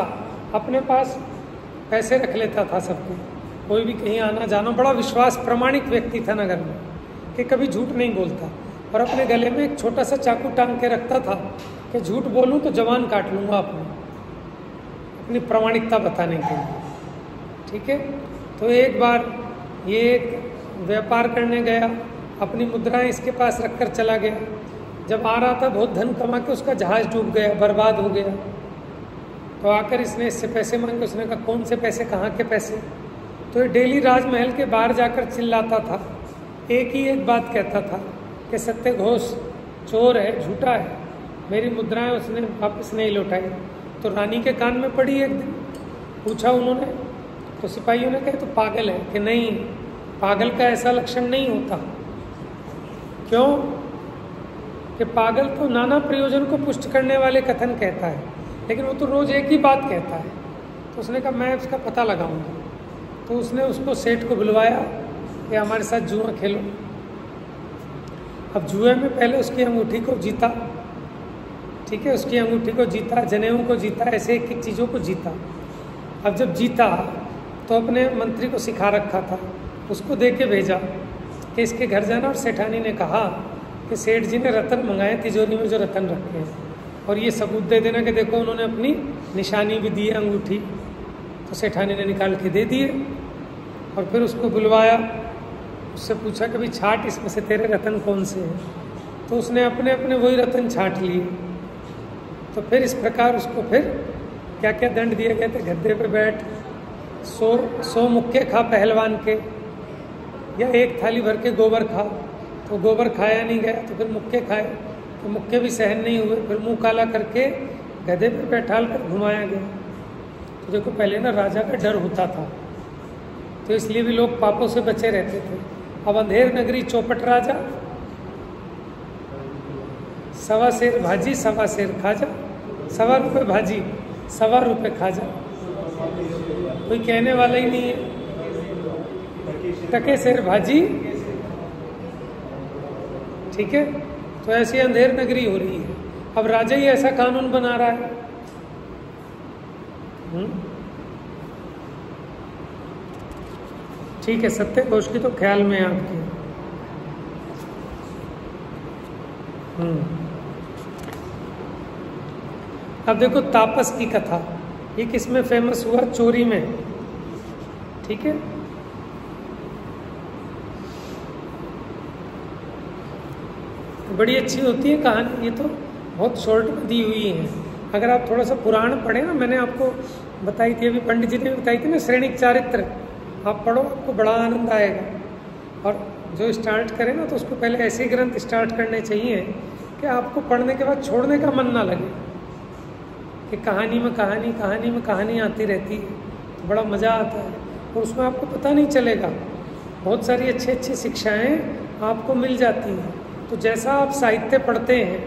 अपने पास पैसे रख लेता था सबके। कोई भी कहीं आना जाना, बड़ा विश्वास प्रमाणिक व्यक्ति था नगर में कि कभी झूठ नहीं बोलता। और अपने गले में एक छोटा सा चाकू टांग के रखता था कि झूठ बोलूं तो जवान काट लूंगा अपनी प्रामाणिकता बताने के लिए। ठीक है। तो एक बार ये एक व्यापार करने गया, अपनी मुद्राएं इसके पास रखकर चला गया। जब आ रहा था बहुत धन कमा के उसका जहाज डूब गया, बर्बाद हो गया। तो आकर इसने इससे पैसे मांगे। उसने कहा कौन से पैसे, कहाँ के पैसे? तो ये डेली राजमहल के बाहर जाकर चिल्लाता था, एक ही एक बात कहता था कि सत्य घोष चोर है, झूठा है, मेरी मुद्राएं उसने वापस नहीं लौटाई। तो रानी के कान में पड़ी। एक दिन पूछा उन्होंने, तो सिपाहियों ने कहा तो पागल है। कि नहीं, पागल का ऐसा लक्षण नहीं होता। क्यों? कि पागल तो नाना प्रयोजन को पुष्ट करने वाले कथन कहता है, लेकिन वो तो रोज एक ही बात कहता है। तो उसने कहा मैं उसका पता लगाऊंगा। तो उसने उसको सेठ को बुलवाया कि हमारे साथ जुआ खेलो। अब जुए में पहले उसकी अंगूठी को जीता। ठीक है, उसकी अंगूठी को जीता, जनेऊ को जीता, ऐसे एक एक चीज़ों को जीता। अब जब जीता तो अपने मंत्री को सिखा रखा था, उसको दे के भेजा कि इसके घर जाना। और सेठानी ने कहा कि सेठ जी ने रतन मंगाए, तिजोरी में जो रतन रखे हैं, और ये सबूत दे देना कि देखो उन्होंने अपनी निशानी भी दी है अंगूठी। तो सेठानी ने निकाल के दे दिए। और फिर उसको बुलवाया, उससे पूछा कि भाई छाट इसमें से तेरे रतन कौन से हैं। तो उसने अपने अपने वही रतन छाट लिए। तो फिर इस प्रकार उसको फिर क्या क्या दंड दिए गए थे? गद्दे पे बैठ, 100 मुक्के खा पहलवान के, या एक थाली भर के गोबर खा। तो गोबर खाया नहीं गया, तो फिर मुक्के खाए, तो मुक्के भी सहन नहीं हुए। फिर मुंह काला करके गधे पे बैठाल कर घुमाया गया। तो देखो पहले ना राजा का डर होता था, तो इसलिए भी लोग पापों से बचे रहते थे। अब अंधेर नगरी चौपट राजा, 1.25 सेर भाजी 1.25 सेर खाजा, 1.25 रुपये भाजी 1.25 रुपये खाजा। कोई कहने वाला ही नहीं है। टके सेर भाजी। ठीक है, तो ऐसी अंधेर नगरी हो रही है। अब राजा ही ऐसा कानून बना रहा है। ठीक है, सत्य घोष की तो ख्याल में आपके। अब देखो तापस की कथा, ये किसमें फेमस हुआ? चोरी में। ठीक है, बड़ी अच्छी होती है कहानी। ये तो बहुत शॉर्ट में दी हुई है। अगर आप थोड़ा सा पुराण पढ़े ना, मैंने आपको बताई थी, अभी पंडित जी ने बताई थी ना, श्रेणिक चारित्र, आप पढ़ो, आपको बड़ा आनंद आएगा। और जो स्टार्ट करे ना, तो उसको पहले ऐसे ग्रंथ स्टार्ट करने चाहिए कि आपको पढ़ने के बाद छोड़ने का मन ना लगे, कि कहानी में कहानी, कहानी में कहानी आती रहती है, तो बड़ा मज़ा आता है। और उसमें आपको पता नहीं चलेगा, बहुत सारी अच्छी अच्छी शिक्षाएँ आपको मिल जाती है। तो जैसा आप साहित्य पढ़ते हैं,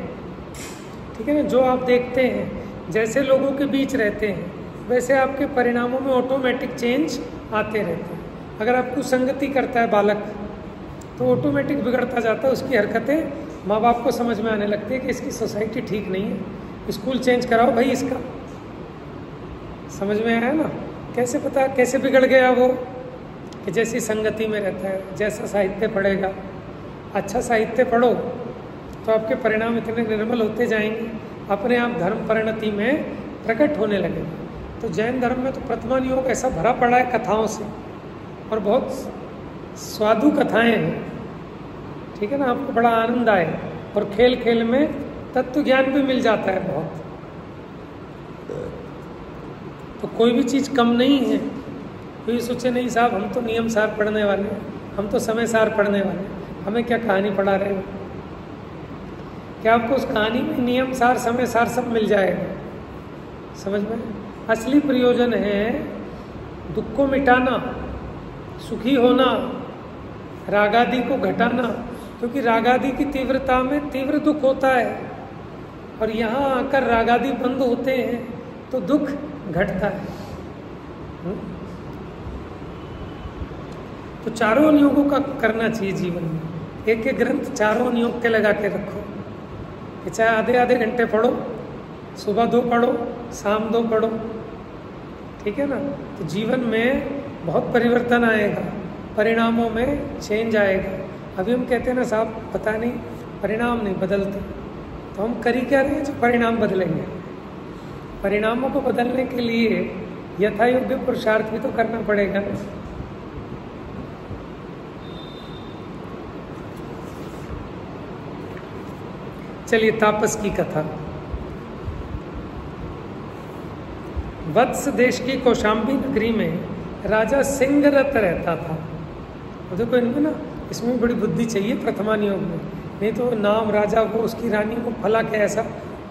ठीक है ना, जो आप देखते हैं, जैसे लोगों के बीच रहते हैं, वैसे आपके परिणामों में ऑटोमेटिक चेंज आते रहते हैं। अगर आपको संगति करता है बालक तो ऑटोमेटिक बिगड़ता जाता है, उसकी हरकतें माँ बाप को समझ में आने लगती है कि इसकी सोसाइटी ठीक नहीं है, स्कूल चेंज कराओ भाई इसका। समझ में आया ना? कैसे पता, कैसे बिगड़ गया वो? कि जैसी संगति में रहता है, जैसा साहित्य पढ़ेगा। अच्छा साहित्य पढ़ो तो आपके परिणाम इतने निर्मल होते जाएंगे, अपने आप धर्म परिणति में प्रकट होने लगेगा। तो जैन धर्म में तो प्रथमान योग ऐसा भरा पड़ा है कथाओं से, और बहुत स्वादु कथाएं हैं, ठीक है ना, आपको बड़ा आनंद आए, और खेल खेल में तत्व ज्ञान भी मिल जाता है बहुत। तो कोई भी चीज़ कम नहीं है। कोई सोचे नहीं साहब हम तो नियम सार पढ़ने वाले हैं, हम तो समय सार पढ़ने वाले हैं, हमें क्या कहानी पढ़ा रहे हो? क्या आपको उस कहानी में नियम सार समय सार सब मिल जाएगा? समझ में? असली प्रयोजन है दुख को मिटाना, सुखी होना, रागादि को घटाना, क्योंकि रागादि की तीव्रता में तीव्र दुख होता है, और यहाँ आकर रागादि बंद होते हैं तो दुख घटता है। तो चारों नियोगों का करना चाहिए जीवन में। एक एक ग्रंथ चारों नियोग के लगा के रखो, कि चाहे आधे आधे घंटे पढ़ो, सुबह 2 पढ़ो, शाम 2 पढ़ो, ठीक है ना। तो जीवन में बहुत परिवर्तन आएगा, परिणामों में चेंज आएगा। अभी हम कहते हैं ना साहब पता नहीं परिणाम नहीं बदलते, तो हम कर ही क्या रहे हैं जो परिणाम बदलेंगे? परिणामों को बदलने के लिए यथा योग्य पुरुषार्थ भी तो करना पड़ेगा ना। चलिए तापस की कथा। वत्स देश की कौशाम्बी नगरी में राजा सिंहरथ रहता था। देखो इनमें ना, इसमें बड़ी बुद्धि चाहिए प्रथमान योग में, नहीं तो नाम राजा को, उसकी रानी को फला के ऐसा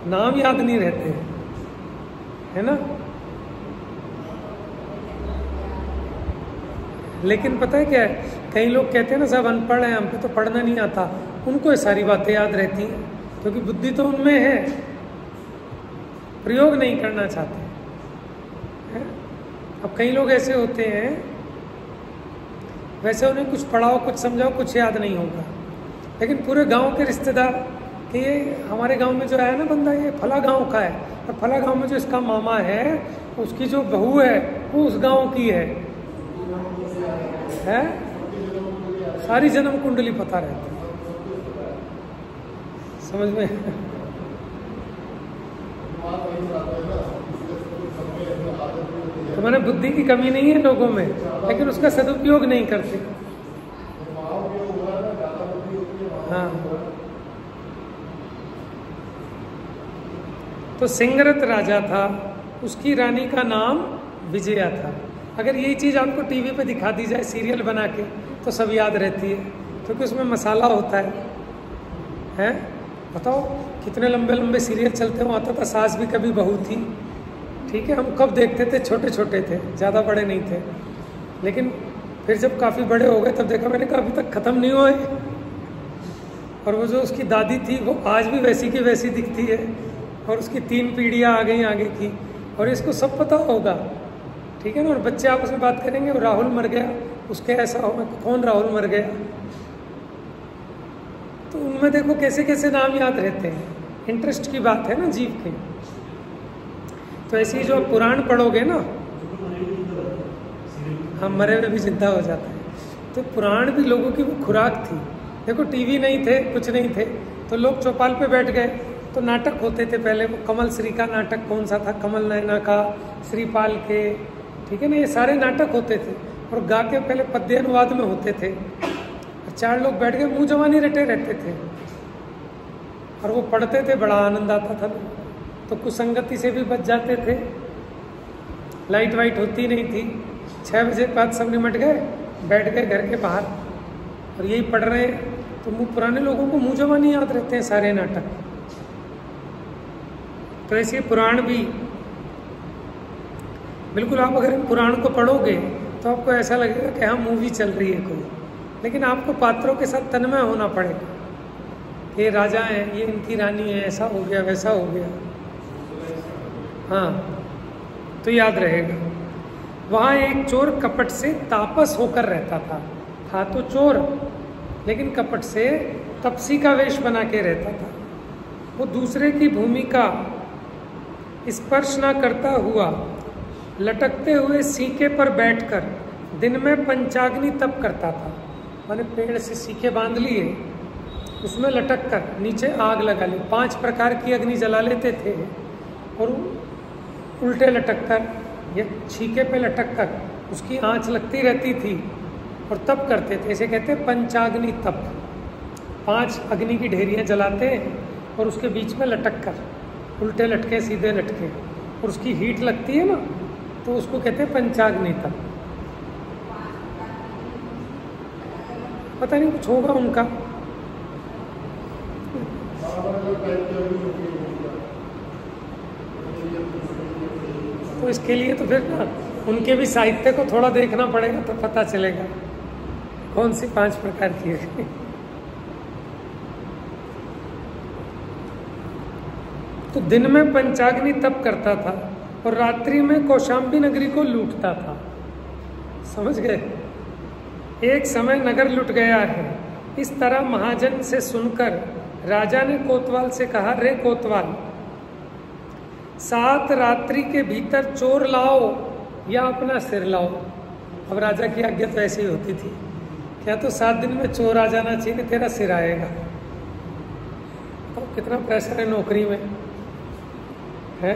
नाम याद नहीं रहते, है ना। लेकिन पता है क्या है, कई लोग कहते हैं ना साहब अनपढ़ हैं, हमको तो पढ़ना नहीं आता, उनको ये सारी बातें याद रहती हैं, क्योंकि बुद्धि तो उनमें है, प्रयोग नहीं करना चाहते है? अब कई लोग ऐसे होते हैं, वैसे उन्हें कुछ पढ़ाओ, कुछ समझाओ, कुछ याद नहीं होगा, लेकिन पूरे गांव के रिश्तेदार कि ये हमारे गांव में जो है ना बंदा, ये फला गांव का है, और फला गांव में जो इसका मामा है, उसकी जो बहू है वो उस गांव की है? सारी जन्म कुंडली पता रहती है। समझ में? तो मैंने बुद्धि की कमी नहीं है लोगों में, लेकिन उसका सदुपयोग नहीं करते। हाँ, तो सिंहरथ राजा था, उसकी रानी का नाम विजया था। अगर यही चीज़ आपको टीवी पे दिखा दी जाए सीरियल बना के, तो सब याद रहती है, क्योंकि उसमें मसाला होता है? बताओ कितने लंबे लंबे सीरियल चलते हैं। आता था सास भी कभी बहू थी, ठीक है, हम कब देखते थे? छोटे छोटे थे, ज़्यादा बड़े नहीं थे, लेकिन फिर जब काफ़ी बड़े हो गए तब देखा मैंने कहा अभी तक ख़त्म नहीं हुए। और वो जो उसकी दादी थी वो आज भी वैसी की वैसी दिखती है, और उसकी 3 पीढ़ियाँ आ गई आगे की, और इसको सब पता होगा, ठीक है ना। और बच्चे आपस में बात करेंगे, और राहुल मर गया, उसके ऐसा हो, कौन राहुल मर गया? तो उनमें देखो कैसे कैसे नाम याद रहते हैं। इंटरेस्ट की बात है ना जीव के। तो ऐसे ही जो आप पुराण पढ़ोगे ना, हम मरे हुए भी जिंदा हो जाते हैं। तो पुराण भी लोगों की वो खुराक थी। देखो टीवी नहीं थे, कुछ नहीं थे, तो लोग चौपाल पे बैठ गए, तो नाटक होते थे पहले। वो कमल श्री का नाटक कौन सा था? कमल नैना का, श्रीपाल के, ठीक है ना, ये सारे नाटक होते थे, और गा के पहले पद्य अनुवाद में होते थे। 4 लोग बैठ के मुंह जवानी रटे रहते थे, और वो पढ़ते थे, बड़ा आनंद आता था। तो कुसंगति से भी बच जाते थे, लाइट वाइट होती नहीं थी। 6 बजे बाद सब निमट गए, बैठ गए घर के बाहर, और यही पढ़ रहे हैं। तो पुराने लोगों को मुंह जवानी याद रहते हैं सारे नाटक। तो ऐसे पुराण भी बिल्कुल, आप अगर इन पुराण को पढ़ोगे तो आपको ऐसा लगेगा कि हाँ मूवी चल रही है कोई, लेकिन आपको पात्रों के साथ तन्मय होना पड़ेगा। ये राजा हैं, ये इनकी रानी है, ऐसा हो गया वैसा हो गया, हाँ, तो याद रहेगा। वहाँ एक चोर कपट से तापस होकर रहता था तो चोर, लेकिन कपट से तपसी का वेश बना के रहता था। वो दूसरे की भूमि का स्पर्श ना करता हुआ लटकते हुए सीके पर बैठकर दिन में पंचाग्नि तप करता था। मैंने पेड़ से सीके बांध लिए, उसमें लटक कर नीचे आग लगा ली, 5 प्रकार की अग्नि जला लेते थे और उल्टे लटक कर या छीके पे लटक कर उसकी आँच लगती रहती थी और तप करते थे। इसे कहते हैं पंचाग्नि तप। 5 अग्नि की ढेरियाँ जलाते और उसके बीच में लटक कर, उल्टे लटके सीधे लटके, और उसकी हीट लगती है ना, तो उसको कहते हैं पंचाग्नि तप। पता नहीं कुछ होगा उनका। तो इसके लिए तो फिर ना उनके भी साहित्य को थोड़ा देखना पड़ेगा, तो पता चलेगा कौन सी 5 प्रकार की है। तो दिन में पंचाग्नि तप करता था और रात्रि में कौशाम्बी नगरी को लूटता था। समझ गए? एक समय नगर लुट गया है। इस तरह महाजन से सुनकर राजा ने कोतवाल से कहा, रे कोतवाल, 7 रात्रि के भीतर चोर लाओ या अपना सिर लाओ। अब राजा की आज्ञा तो ऐसी होती थी, क्या तो 7 दिन में चोर आ जाना चाहिए, तेरा सिर आएगा। तो कितना प्रेशर है नौकरी में, है?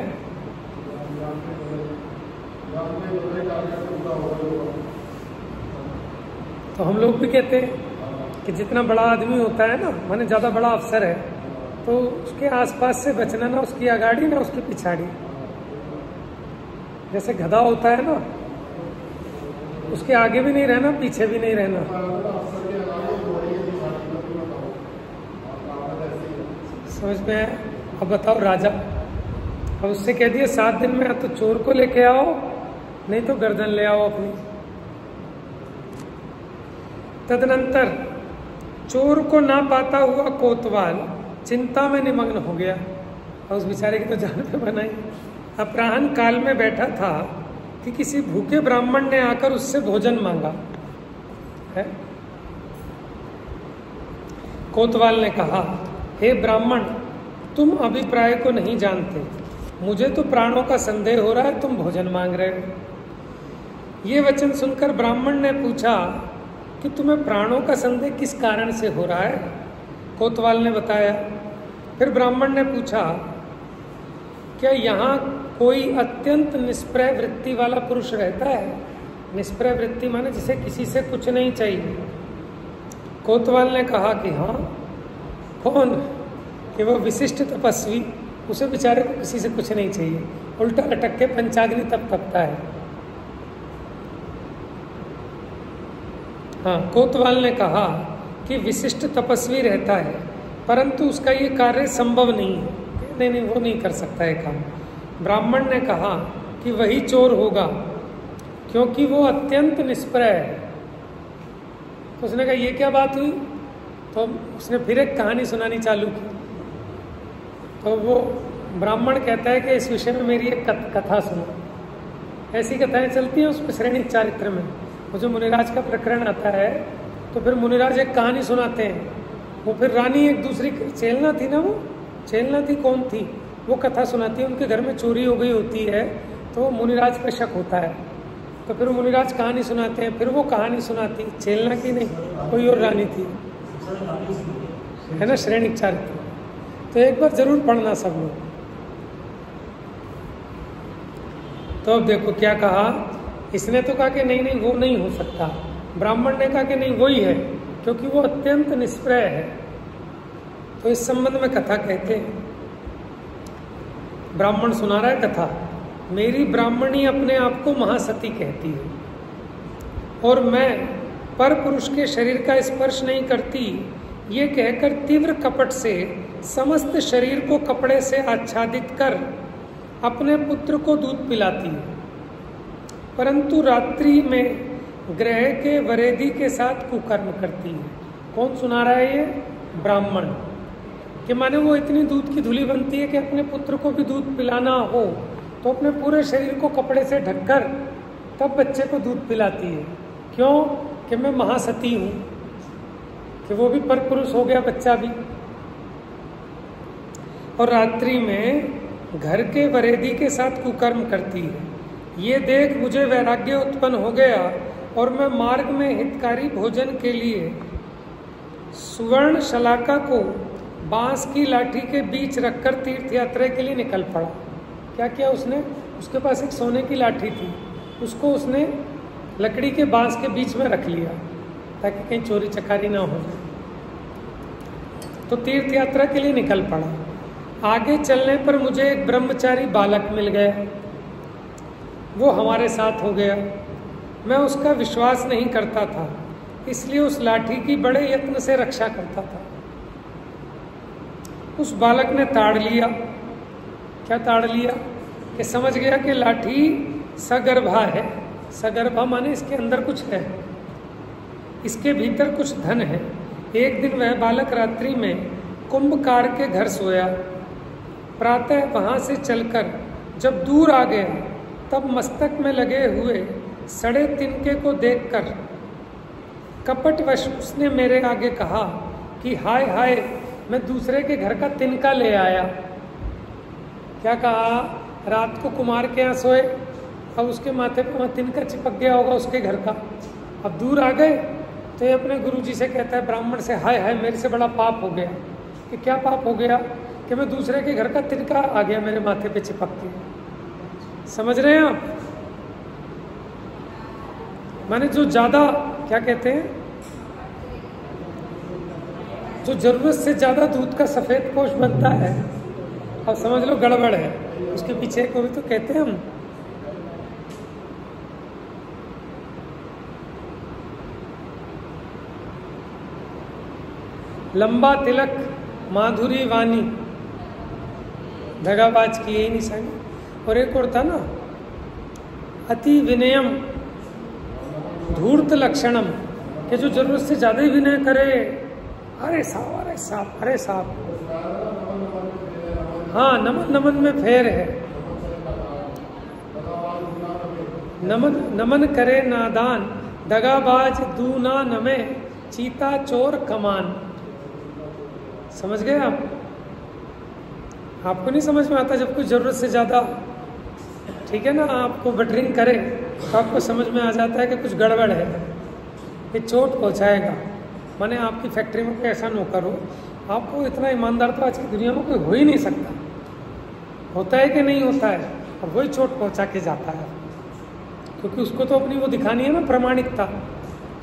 तो हम लोग भी कहते हैं कि जितना बड़ा आदमी होता है ना, माने ज़्यादा बड़ा अफसर है, तो उसके आसपास से बचना, ना उसकी आगाड़ी ना उसकी पिछाड़ी। जैसे गधा होता है ना, उसके आगे भी नहीं रहना, पीछे भी नहीं रहना। समझ में आया? अब बताओ राजा, अब उससे कह दिया 7 दिन में या तो चोर को लेके आओ, नहीं तो गर्दन ले आओ अपनी। तदनंतर चोर को ना पाता हुआ कोतवाल चिंता में निमग्न हो गया, और उस बेचारे की तो जान पे बनाई। अपराह्न काल में बैठा था कि किसी भूखे ब्राह्मण ने आकर उससे भोजन मांगा है। कोतवाल ने कहा, हे ब्राह्मण, तुम अभिप्राय को नहीं जानते, मुझे तो प्राणों का संदेह हो रहा है, तुम भोजन मांग रहे हो। ये वचन सुनकर ब्राह्मण ने पूछा कि तुम्हें प्राणों का संदेह किस कारण से हो रहा है? कोतवाल ने बताया। फिर ब्राह्मण ने पूछा, क्या यहाँ कोई अत्यंत निष्प्रय वृत्ति वाला पुरुष रहता है? निष्प्रय वृत्ति माने जिसे किसी से कुछ नहीं चाहिए। कोतवाल ने कहा कि हाँ। कौन? कि वो विशिष्ट तपस्वी, उसे बेचारे को किसी से कुछ नहीं चाहिए, उल्टा लटक के पंचाग्नि तप तपता है। हाँ, कोतवाल ने कहा कि विशिष्ट तपस्वी रहता है, परंतु उसका ये कार्य संभव नहीं है। नहीं, वो नहीं कर सकता है काम। ब्राह्मण ने कहा कि वही चोर होगा, क्योंकि वो अत्यंत निष्प्रय है। तो उसने कहा, ये क्या बात हुई? तो उसने फिर एक कहानी सुनानी चालू की। तो वो ब्राह्मण कहता है कि इस विषय में मेरी एक कथा सुनो। ऐसी कथाएं चलती हैं उसमें श्रेणी चारित्र में। वो जो मुनिराज का प्रकरण आता है, तो फिर मुनिराज एक कहानी सुनाते हैं। वो फिर रानी एक दूसरी चेलना थी ना, वो चेलना थी, कौन थी, वो कथा सुनाती है। उनके घर में चोरी हो गई होती है, तो मुनिराज पे शक होता है। तो फिर मुनिराज कहानी सुनाते हैं। फिर वो कहानी सुनाती, चेलना की नहीं, कोई और रानी थी, है ना, श्रेणी चारित्र। तो एक बार जरूर पढ़ना सब लोग। तो अब देखो क्या कहा इसने। तो कहा कि नहीं वो नहीं हो सकता। ब्राह्मण ने कहा कि नहीं वही है, क्योंकि वो अत्यंत निष्प्रय है। तो इस संबंध में कथा कहते हैं। ब्राह्मण सुना रहा है कथा। मेरी ब्राह्मणी अपने आप को महासती कहती है, और मैं पर पुरुष के शरीर का स्पर्श नहीं करती, ये कहकर तीव्र कपट से समस्त शरीर को कपड़े से आच्छादित कर अपने पुत्र को दूध पिलाती है। परंतु रात्रि में ग्रह के वरेदी के साथ कुकर्म करती है। कौन सुना रहा है ये? ब्राह्मण। कि माने वो इतनी दूध की धुली बनती है कि अपने पुत्र को भी दूध पिलाना हो तो अपने पूरे शरीर को कपड़े से ढककर तब बच्चे को दूध पिलाती है। क्यों? कि मैं महासती हूं, कि वो भी परपुरुष हो गया बच्चा भी। और रात्रि में घर के वरेदी के साथ कुकर्म करती है। ये देख मुझे वैराग्य उत्पन्न हो गया और मैं मार्ग में हितकारी भोजन के लिए सुवर्ण शलाका को बांस की लाठी के बीच रखकर तीर्थ यात्रा के लिए निकल पड़ा। क्या किया उसने? उसके पास एक सोने की लाठी थी, उसको उसने लकड़ी के बांस के बीच में रख लिया ताकि कहीं चोरी चकारी ना हो जाए। तो तीर्थ यात्रा के लिए निकल पड़ा। आगे चलने पर मुझे एक ब्रह्मचारी बालक मिल गया, वो हमारे साथ हो गया। मैं उसका विश्वास नहीं करता था, इसलिए उस लाठी की बड़े यत्न से रक्षा करता था। उस बालक ने ताड़ लिया। क्या ताड़ लिया? कि समझ गया कि लाठी सगर्भा है। सगर्भा माने इसके अंदर कुछ है, इसके भीतर कुछ धन है। एक दिन वह बालक रात्रि में कुंभकार के घर सोया। प्रातः वहां से चलकर जब दूर आ गया तब मस्तक में लगे हुए सड़े तिनके को देखकर कपटवश उसने मेरे आगे कहा कि हाय हाय, मैं दूसरे के घर का तिनका ले आया। क्या कहा? रात को कुमार के यहाँ सोए, अब उसके माथे पर तिनका चिपक गया होगा उसके घर का। अब दूर आ गए तो ये अपने गुरुजी से कहता है, ब्राह्मण से, हाय हाय, मेरे से बड़ा पाप हो गया। कि क्या पाप हो गया? कि मैं दूसरे के घर का तिनका आ गया मेरे माथे पे चिपक के। समझ रहे हैं आप? माने जो ज्यादा, क्या कहते हैं, जो जरूरत से ज्यादा दूध का सफेद पोष बनता है, अब समझ लो गड़बड़ है। उसके पीछे को भी तो कहते हैं हम, लंबा तिलक माधुरी वाणी, धगाबाज की यही निशानी। और एक और था ना, अति विनयम धूर्त लक्षणम, कि जो जरूरत से ज्यादा ही विनय करे। अरे साहब, अरे साहब, अरे साहब। हाँ, नमन नमन में फेर है। नमन नमन करे नादान, दगाबाज दूना नमे, चीता चोर कमान। समझ गए आप? आपको नहीं समझ में आता जब कुछ जरूरत से ज्यादा, ठीक है ना, आपको बटरिंग करे तो आपको समझ में आ जाता है कि कुछ गड़बड़ है, ये चोट पहुंचाएगा। माने आपकी फैक्ट्री में कोई ऐसा नौकर हो, आपको इतना ईमानदार तो आज की दुनिया में कोई हो ही नहीं सकता। होता है कि नहीं होता है? और वही चोट पहुंचा के जाता है, क्योंकि उसको तो अपनी वो दिखानी है ना, प्रामाणिकता।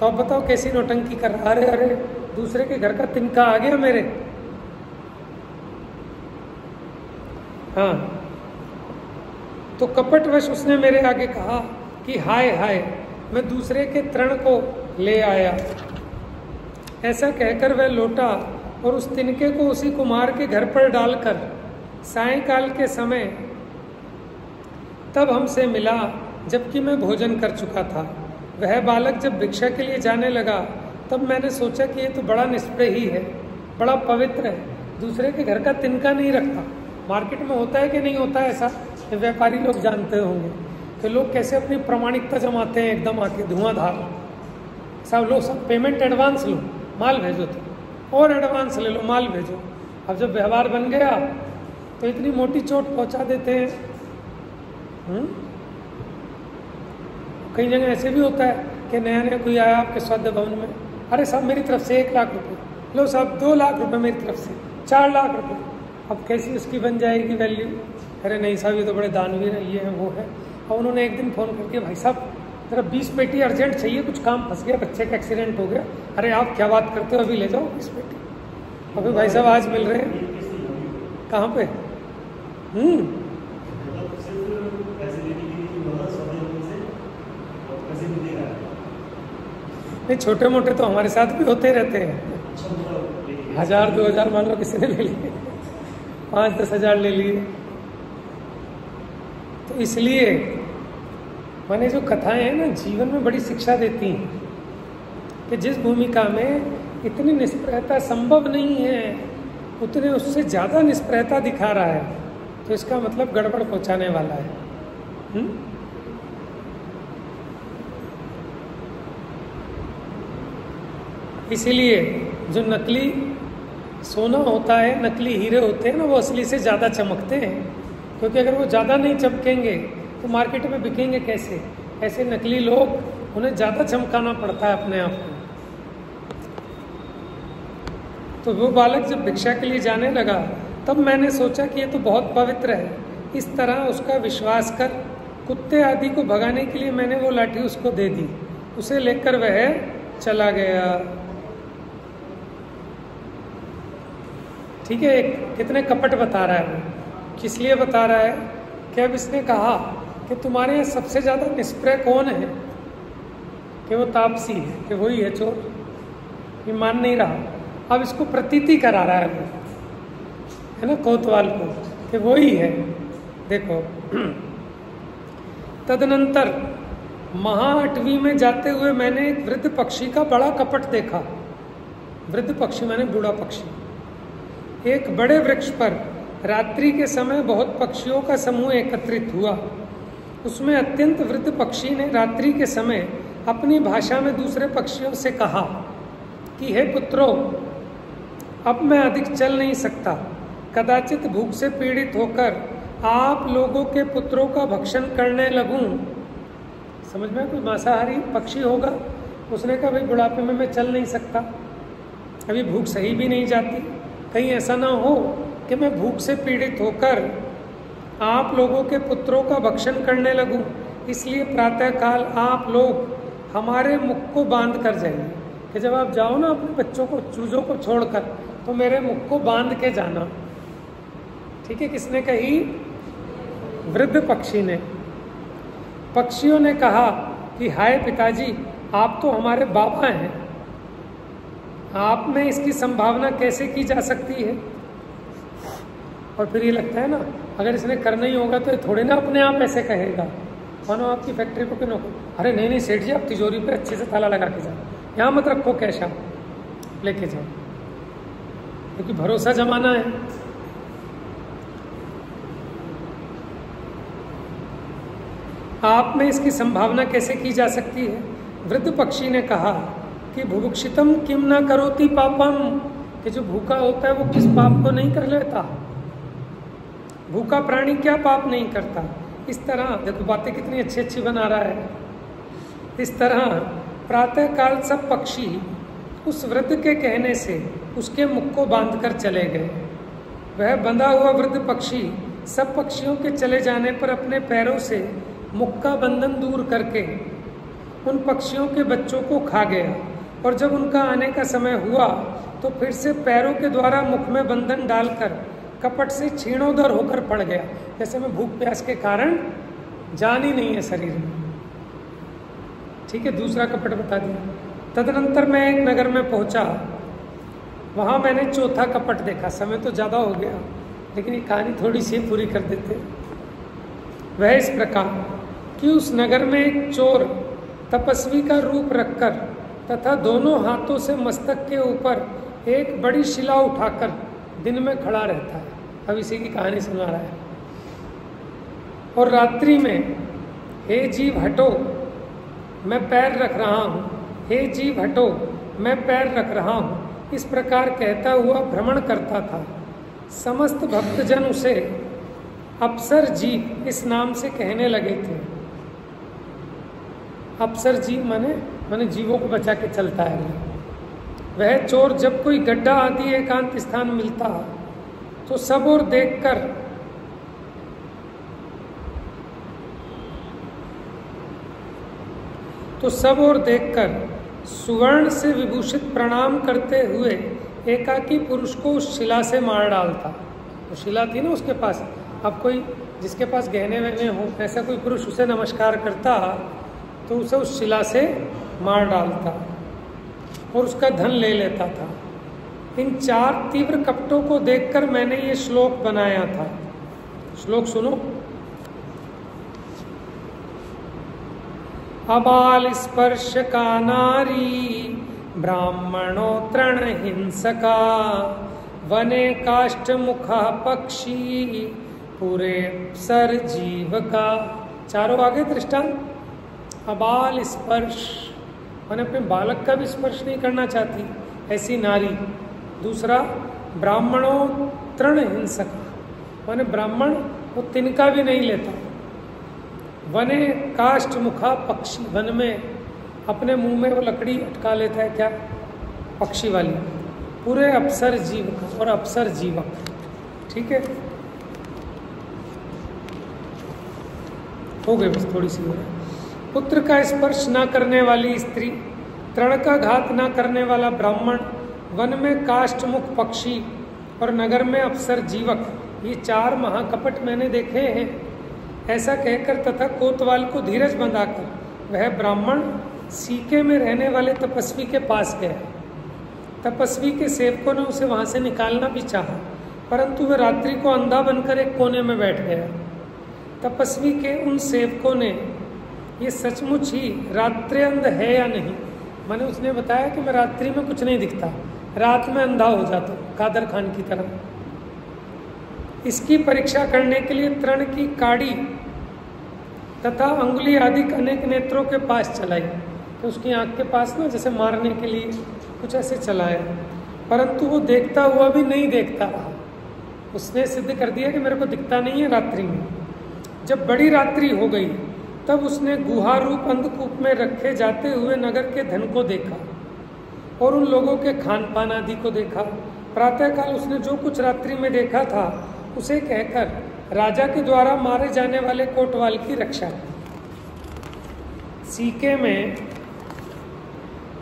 तो आप बताओ कैसी नौटंकी कर रहा। अरे अरे, दूसरे के घर का तिनका आ गया मेरे। हाँ, तो कपटवश उसने मेरे आगे कहा कि हाय हाय, मैं दूसरे के तृण को ले आया। ऐसा कहकर वह लौटा और उस तिनके को उसी कुमार के घर पर डालकर सायंकाल के समय तब हमसे मिला, जबकि मैं भोजन कर चुका था। वह बालक जब भिक्षा के लिए जाने लगा तब मैंने सोचा कि ये तो बड़ा निष्प्रिय ही है, बड़ा पवित्र है, दूसरे के घर का तिनका नहीं रखता। मार्केट में होता है कि नहीं होता है ऐसा? व्यापारी लोग जानते होंगे कि लोग कैसे अपनी प्रामाणिकता जमाते हैं एकदम आके धुआंधार। सब लो, सब पेमेंट एडवांस लो, माल भेजो, तो और एडवांस ले लो, माल भेजो। अब जब व्यवहार बन गया तो इतनी मोटी चोट पहुंचा देते हैं। कई जगह ऐसे भी होता है कि नया नया कोई आया आपके श्राद्ध भवन में, अरे साहब मेरी तरफ से 1 लाख रुपए, लो साहब 2 लाख रुपए मेरी तरफ से, 4 लाख रुपए। अब कैसी उसकी बन जाएगी वैल्यू? अरे नहीं साहब, ये तो बड़े दानवीर है, ये है वो है। और उन्होंने एक दिन फ़ोन करके, भाई साहब जरा 20 पेटी अर्जेंट चाहिए, कुछ काम फंस गया, बच्चे का एक्सीडेंट हो गया। अरे आप क्या बात करते हो, अभी ले जाओ 20 पेटी। अभी भाई साहब आज मिल रहे हैं। कहाँ पे? नहीं, छोटे मोटे तो हमारे साथ भी होते रहते हैं। 1000-2000 मान लो किसी ने ले लिए, 5-10 हज़ार ले लिए। तो इसलिए माने जो कथाएं हैं ना जीवन में बड़ी शिक्षा देती हैं कि जिस भूमिका में इतनी निष्प्रहता संभव नहीं है उतने उससे ज़्यादा निष्प्रहता दिखा रहा है, तो इसका मतलब गड़बड़ पहुंचाने वाला है। इसीलिए जो नकली सोना होता है, नकली हीरे होते हैं ना, वो असली से ज़्यादा चमकते हैं, क्योंकि अगर वो ज़्यादा नहीं चमकेंगे तो मार्केट में बिकेंगे कैसे। ऐसे नकली लोग, उन्हें ज़्यादा चमकाना पड़ता है अपने आप को। तो वो बालक जब भिक्षा के लिए जाने लगा तब मैंने सोचा कि ये तो बहुत पवित्र है, इस तरह उसका विश्वास कर कुत्ते आदि को भगाने के लिए मैंने वो लाठी उसको दे दी। उसे लेकर वह चला गया। ठीक है, कितने कपट बता रहा है वो। किस लिए बता रहा है कि अब इसने कहा कि तुम्हारे यहाँ सबसे ज़्यादा निष्प्रह कौन है, कि वो तापसी है, कि वही है चोर। ये मान नहीं रहा, अब इसको प्रतीति करा रहा है वो, है ना, कोतवाल को, कि वही है। देखो तदनंतर महा8वीं में जाते हुए मैंने एक वृद्ध पक्षी का बड़ा कपट देखा। वृद्ध पक्षी माने बूढ़ा पक्षी। एक बड़े वृक्ष पर रात्रि के समय बहुत पक्षियों का समूह एकत्रित हुआ। उसमें अत्यंत वृद्ध पक्षी ने रात्रि के समय अपनी भाषा में दूसरे पक्षियों से कहा कि हे पुत्रों, अब मैं अधिक चल नहीं सकता। कदाचित भूख से पीड़ित होकर आप लोगों के पुत्रों का भक्षण करने लगूं। समझ में, कोई मांसाहारी पक्षी होगा, उसने कहा भाई बुढ़ापे में मैं चल नहीं सकता, अभी भूख सही भी नहीं जाती, कहीं ऐसा ना हो कि मैं भूख से पीड़ित होकर आप लोगों के पुत्रों का भक्षण करने लगूं, इसलिए प्रातःकाल आप लोग हमारे मुख को बांध कर जाइए। कि जब आप जाओ ना अपने बच्चों को, चूजों को छोड़कर, तो मेरे मुख को बांध के जाना। ठीक है, किसने कही? वृद्ध पक्षी ने। पक्षियों ने कहा कि हाय पिताजी, आप तो हमारे बाबा हैं, आप में इसकी संभावना कैसे की जा सकती है? और फिर ये लगता है ना, अगर इसने करना ही होगा तो ये थोड़े ना अपने आप ऐसे कहेगा। मानो आपकी फैक्ट्री को क्यों, अरे नहीं नहीं सेठ जी, आप तिजोरी पे अच्छे से ताला लगा के जाओ, यहाँ मत रखो कैश, आप लेके जाओ, क्योंकि भरोसा जमाना है। आप में इसकी संभावना कैसे की जा सकती है? वृद्ध पक्षी ने कहा कि भुभुक्षितम किम न करोति पापम, कि जो भूखा होता है वो किस पाप को नहीं कर लेता? भूखा प्राणी क्या पाप नहीं करता? इस तरह देखो बातें कितनी अच्छी अच्छी बना रहा है। इस तरह प्रातःकाल सब पक्षी उस वृद्ध के कहने से उसके मुख को बांधकर चले गए। वह बंधा हुआ वृद्ध पक्षी सब पक्षियों के चले जाने पर अपने पैरों से मुख का बंधन दूर करके उन पक्षियों के बच्चों को खा गया, और जब उनका आने का समय हुआ तो फिर से पैरों के द्वारा मुख में बंधन डालकर कपट से छीणोदर होकर पड़ गया। जैसे मैं भूख प्यास के कारण जान ही नहीं है शरीर में। ठीक है, दूसरा कपट बता दिया। तदनंतर मैं एक नगर में पहुंचा, वहां मैंने चौथा कपट देखा। समय तो ज़्यादा हो गया, लेकिन ये कहानी थोड़ी सी पूरी कर देते। वह इस प्रकार कि उस नगर में एक चोर तपस्वी का रूप रखकर तथा दोनों हाथों से मस्तक के ऊपर एक बड़ी शिला उठाकर दिन में खड़ा रहता है। अब इसी की कहानी सुना रहा है। और रात्रि में हे जीव हटो, मैं पैर रख रहा हूँ, हे जीव हटो, मैं पैर रख रहा हूँ, इस प्रकार कहता हुआ भ्रमण करता था। समस्त भक्तजन उसे अप्सर जीव इस नाम से कहने लगे थे। अप्सर जीव माने जीवों को बचा के चलता है। वह चोर जब कोई गड्ढा आदि एकांत स्थान मिलता तो सब ओर देखकर सुवर्ण से विभूषित प्रणाम करते हुए एकाकी पुरुष को उस शिला से मार डालता। तो शिला थी ना उसके पास, अब कोई जिसके पास गहने वहने हो, ऐसा कोई पुरुष उसे नमस्कार करता तो उसे उस शिला से मार डालता और उसका धन ले लेता था। इन 4 तीव्र कपटों को देखकर मैंने ये श्लोक बनाया था। श्लोक सुनो। अबाल स्पर्श का नारी, ब्राह्मणों तृण हिंसका, वने काष्ठ मुखा पक्षी, पूरे सर जीव का। चारों आगे दृष्टांत। अबाल स्पर्श मैंने अपने बालक का भी स्पर्श नहीं करना चाहती ऐसी नारी। दूसरा ब्राह्मणों तृण हिंसका, मैंने ब्राह्मण वो तिनका भी नहीं लेता। वने काष्ठ मुखा पक्षी, वन में अपने मुंह में वो लकड़ी अटका लेता है, क्या पक्षी वाली। पूरे अप्सर जीव और अप्सर जीवक, ठीक है, हो गई बस थोड़ी सी। पुत्र का स्पर्श ना करने वाली स्त्री, तृण का घात ना करने वाला ब्राह्मण, वन में काष्ठ मुख पक्षी और नगर में अप्सर जीवक, ये 4 महाकपट मैंने देखे हैं। ऐसा कहकर तथा कोतवाल को धीरज बंधाकर वह ब्राह्मण सीके में रहने वाले तपस्वी के पास गया। तपस्वी के सेवकों ने उसे वहां से निकालना भी चाहा, परंतु वह रात्रि को अंधा बनकर एक कोने में बैठ गया। तपस्वी के उन सेवकों ने ये सचमुच ही रात्रि अंध है या नहीं, मैंने उसने बताया कि मैं रात्रि में कुछ नहीं दिखता, रात में अंधा हो जाता हूँ, कादर खान की तरह। इसकी परीक्षा करने के लिए तृण की काड़ी तथा अंगुली आदि अनेक नेत्रों के पास चलाई, तो उसकी आंख के पास ना जैसे मारने के लिए कुछ ऐसे चलाया, परंतु वो देखता हुआ भी नहीं देखता रहा। उसने सिद्ध कर दिया कि मेरे को दिखता नहीं है रात्रि में। जब बड़ी रात्रि हो गई तब उसने गुहा रूप अंधकूप में रखे जाते हुए नगर के धन को देखा और उन लोगों के खान पान आदि को देखा। प्रातःकाल उसने जो कुछ रात्रि में देखा था उसे कहकर राजा के द्वारा मारे जाने वाले कोतवाल की रक्षा की। सीके में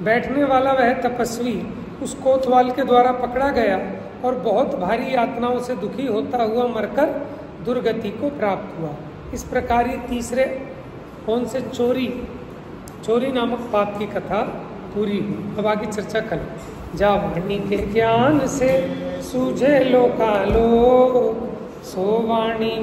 बैठने वाला वह तपस्वी उस कोतवाल के द्वारा पकड़ा गया और बहुत भारी यातनाओं से दुखी होता हुआ मरकर दुर्गति को प्राप्त हुआ। इस प्रकार ये तीसरे कौन से चोरी नामक पाप की कथा पूरी हुई। अब आगे चर्चा करें। जा वाणी के ज्ञान से सूझे लोकालोक, सो वाणी